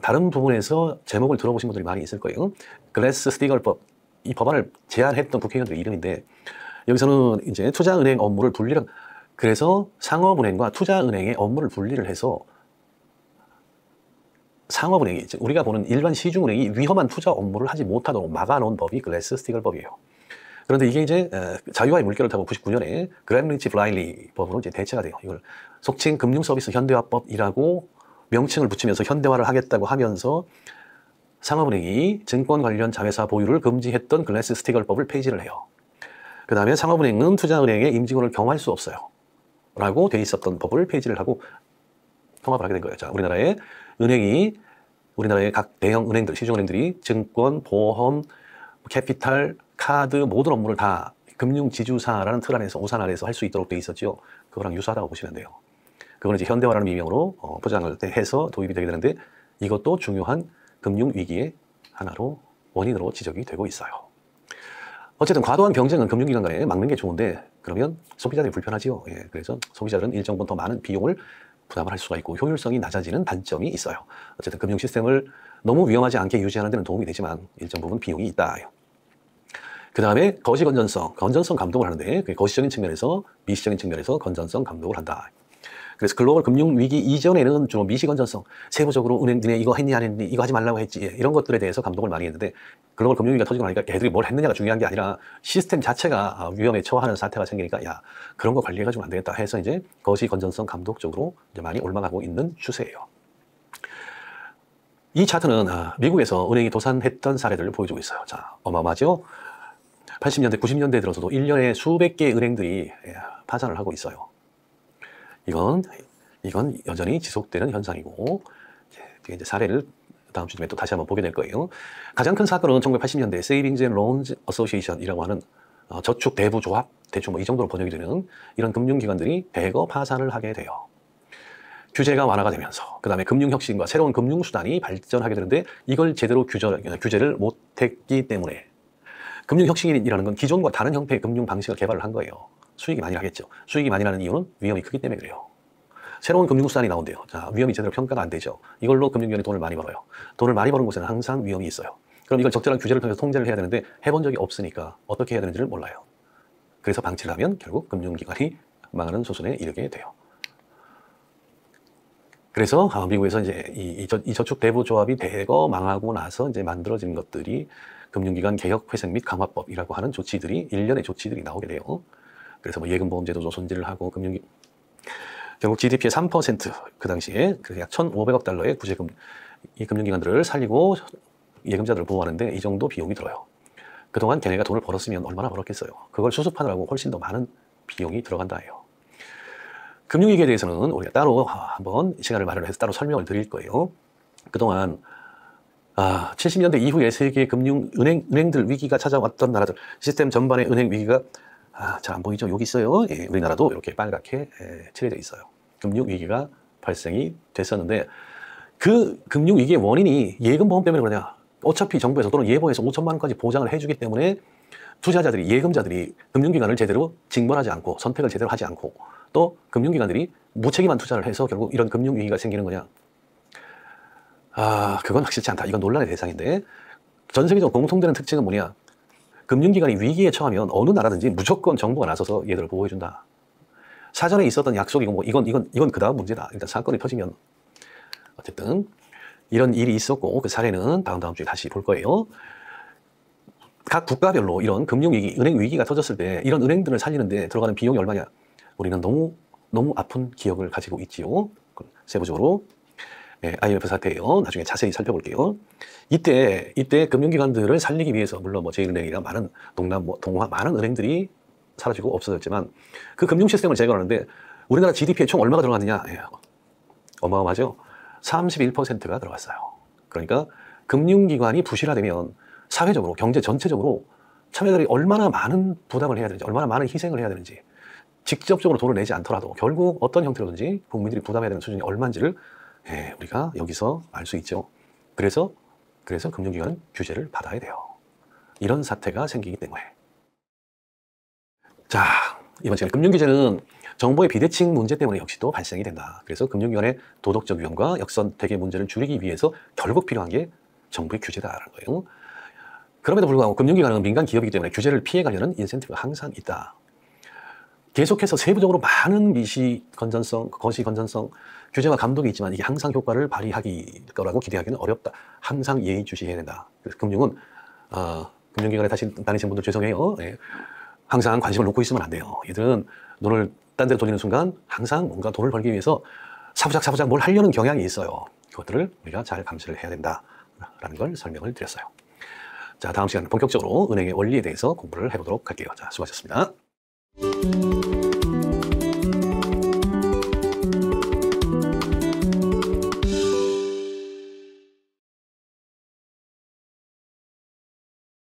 다른 부분에서 제목을 들어보신 분들이 많이 있을 거예요. 글래스-스티글법, 이 법안을 제안했던 국회의원들의 이름인데, 여기서는 이제 투자은행 업무를 분리를, 그래서 상업은행과 투자은행의 업무를 분리를 해서 상업은행이, 우리가 보는 일반 시중은행이 위험한 투자 업무를 하지 못하도록 막아놓은 법이 글래스-스티글법이에요. 그런데 이게 이제 자유화의 물결을 타고 99년에 그램 린치 블라일리 법으로 이제 대체가 돼요. 이걸 속칭 금융서비스 현대화법이라고 명칭을 붙이면서 현대화를 하겠다고 하면서 상업은행이 증권 관련 자회사 보유를 금지했던 글래스-스티글법을 폐지를 해요. 그 다음에 상업은행은 투자은행의 임직원을 경험할 수 없어요 라고 돼 있었던 법을 폐지를 하고 통합을 하게 된 거예요. 자, 우리나라의 각 대형 은행들, 시중은행들이 증권, 보험, 캐피탈, 카드 모든 업무를 다 금융지주사라는 틀 안에서, 우산 아래에서 할 수 있도록 돼 있었죠. 그거랑 유사하다고 보시면 돼요. 그거는 이제 현대화라는 미명으로 포장을 해서 도입이 되게 되는데, 이것도 중요한 금융위기의 하나로, 원인으로 지적이 되고 있어요. 어쨌든 과도한 경쟁은 금융기관 간에 막는 게 좋은데, 그러면 소비자들이 불편하지요. 예, 그래서 소비자들은 일정 부분 더 많은 비용을 부담을 할 수가 있고 효율성이 낮아지는 단점이 있어요. 어쨌든 금융 시스템을 너무 위험하지 않게 유지하는 데는 도움이 되지만 일정 부분 비용이 있다. 그 다음에 거시 건전성 감독을 하는데, 거시적인 측면에서, 미시적인 측면에서 건전성 감독을 한다. 그래서 글로벌 금융위기 이전에는 주로 미시 건전성, 세부적으로 은행 니네 이거 했니 안 했니, 이거 하지 말라고 했지, 이런 것들에 대해서 감독을 많이 했는데, 글로벌 금융위기가 터지고 나니까 애들이 뭘 했느냐가 중요한 게 아니라 시스템 자체가 위험에 처하는 사태가 생기니까, 야, 그런 거 관리해가지고 안 되겠다 해서 이제 거시 건전성 감독 쪽으로 이제 많이 올라가고 있는 추세예요. 이 차트는 미국에서 은행이 도산했던 사례들을 보여주고 있어요. 자, 어마어마하죠? 80년대, 90년대에 들어서도 1년에 수백 개의 은행들이 파산을 하고 있어요. 이건 여전히 지속되는 현상이고, 이제 사례를 다음 주쯤에 또 다시 한번 보게 될 거예요. 가장 큰 사건은 1980년대 Savings and Loans Association이라고 하는 저축 대부 조합, 대충 뭐 이 정도로 번역이 되는 이런 금융기관들이 대거 파산을 하게 돼요. 규제가 완화가 되면서, 그 다음에 금융혁신과 새로운 금융수단이 발전하게 되는데, 이걸 제대로 규제를 못했기 때문에, 금융혁신이라는 건 기존과 다른 형태의 금융 방식을 개발을 한 거예요. 수익이 많이 나겠죠. 수익이 많이 나는 이유는 위험이 크기 때문에 그래요. 새로운 금융수단이 나온대요. 자, 위험이 제대로 평가가 안 되죠. 이걸로 금융기관이 돈을 많이 벌어요. 돈을 많이 버는 곳에는 항상 위험이 있어요. 그럼 이걸 적절한 규제를 통해서 통제를 해야 되는데, 해본 적이 없으니까 어떻게 해야 되는지를 몰라요. 그래서 방치를 하면 결국 금융기관이 망하는 수순에 이르게 돼요. 그래서 미국에서 이제 이 저축 대부 조합이 대거 망하고 나서 이제 만들어진 것들이 금융기관 개혁 회생 및 강화법이라고 하는 조치들이, 일련의 조치들이 나오게 돼요. 그래서 뭐 예금보험제도도 손질을 하고, 결국 GDP의 3%, 그 당시에 약 1,500억 달러의 구제금, 이 금융기관들을 살리고 예금자들을 보호하는데 이 정도 비용이 들어요. 그동안 걔네가 돈을 벌었으면 얼마나 벌었겠어요. 그걸 수습하느라고 훨씬 더 많은 비용이 들어간다 해요. 금융위기에 대해서는 우리가 따로 한번 시간을 마련해서 따로 설명을 드릴 거예요. 그동안 70년대 이후에 세계 은행들 위기가 찾아왔던 나라들, 시스템 전반의 은행 위기가 잘 안 보이죠? 여기 있어요. 예, 우리나라도 이렇게 빨갛게 칠해져 있어요. 금융위기가 발생이 됐었는데, 그 금융위기의 원인이 예금보험 때문에 그러냐? 어차피 정부에서 또는 예보에서 5천만 원까지 보장을 해주기 때문에 투자자들이, 예금자들이 금융기관을 제대로 징벌하지 않고, 선택을 제대로 하지 않고, 또 금융기관들이 무책임한 투자를 해서 결국 이런 금융위기가 생기는 거냐? 그건 확실치 않다. 이건 논란의 대상인데, 전 세계적으로 공통되는 특징은 뭐냐? 금융기관이 위기에 처하면 어느 나라든지 무조건 정부가 나서서 얘들을 보호해준다. 사전에 있었던 약속이고, 뭐 이건 그 다음 문제다. 일단 사건이 터지면. 어쨌든 이런 일이 있었고, 그 사례는 다음 주에 다시 볼 거예요. 각 국가별로 이런 금융위기, 은행위기가 터졌을 때 이런 은행들을 살리는데 들어가는 비용이 얼마냐? 우리는 너무 아픈 기억을 가지고 있지요. 세부적으로 IMF 사태예요. 나중에 자세히 살펴볼게요. 이때 금융기관들을 살리기 위해서, 물론 뭐 제1은행이나 많은 동화 많은 은행들이 사라지고 없어졌지만, 그 금융 시스템을 제거하는데 우리나라 GDP에 총 얼마가 들어갔느냐? 어마어마하죠. 31%가 들어갔어요. 그러니까 금융기관이 부실화되면 사회적으로, 경제 전체적으로 참여자들이 얼마나 많은 부담을 해야 되는지, 얼마나 많은 희생을 해야 되는지, 직접적으로 돈을 내지 않더라도 결국 어떤 형태로든지 국민들이 부담해야 되는 수준이 얼마인지를 우리가 여기서 알 수 있죠. 그래서 금융기관은 규제를 받아야 돼요. 이런 사태가 생기기 때문에. 자, 이번 시간에 금융규제는 정보의 비대칭 문제 때문에 역시 또 발생이 된다. 그래서 금융기관의 도덕적 위험과 역선택의 문제를 줄이기 위해서 결국 필요한 게 정부의 규제다라는 거예요. 그럼에도 불구하고 금융기관은 민간 기업이기 때문에 규제를 피해가려는 인센티브가 항상 있다. 계속해서 세부적으로 많은 미시 건전성, 거시 건전성, 규제와 감독이 있지만 이게 항상 효과를 발휘하기 거라고 기대하기는 어렵다. 항상 예의주시해야 된다. 그래서 금융기관에 다니시는 분들 죄송해요. 항상 관심을 놓고 있으면 안 돼요. 얘들은 돈을 딴 데로 돌리는 순간 항상 뭔가 돈을 벌기 위해서 사부작 뭘 하려는 경향이 있어요. 그것들을 우리가 잘 감시를 해야 된다라는 걸 설명을 드렸어요. 자, 다음 시간에 본격적으로 은행의 원리에 대해서 공부를 해보도록 할게요. 자, 수고하셨습니다.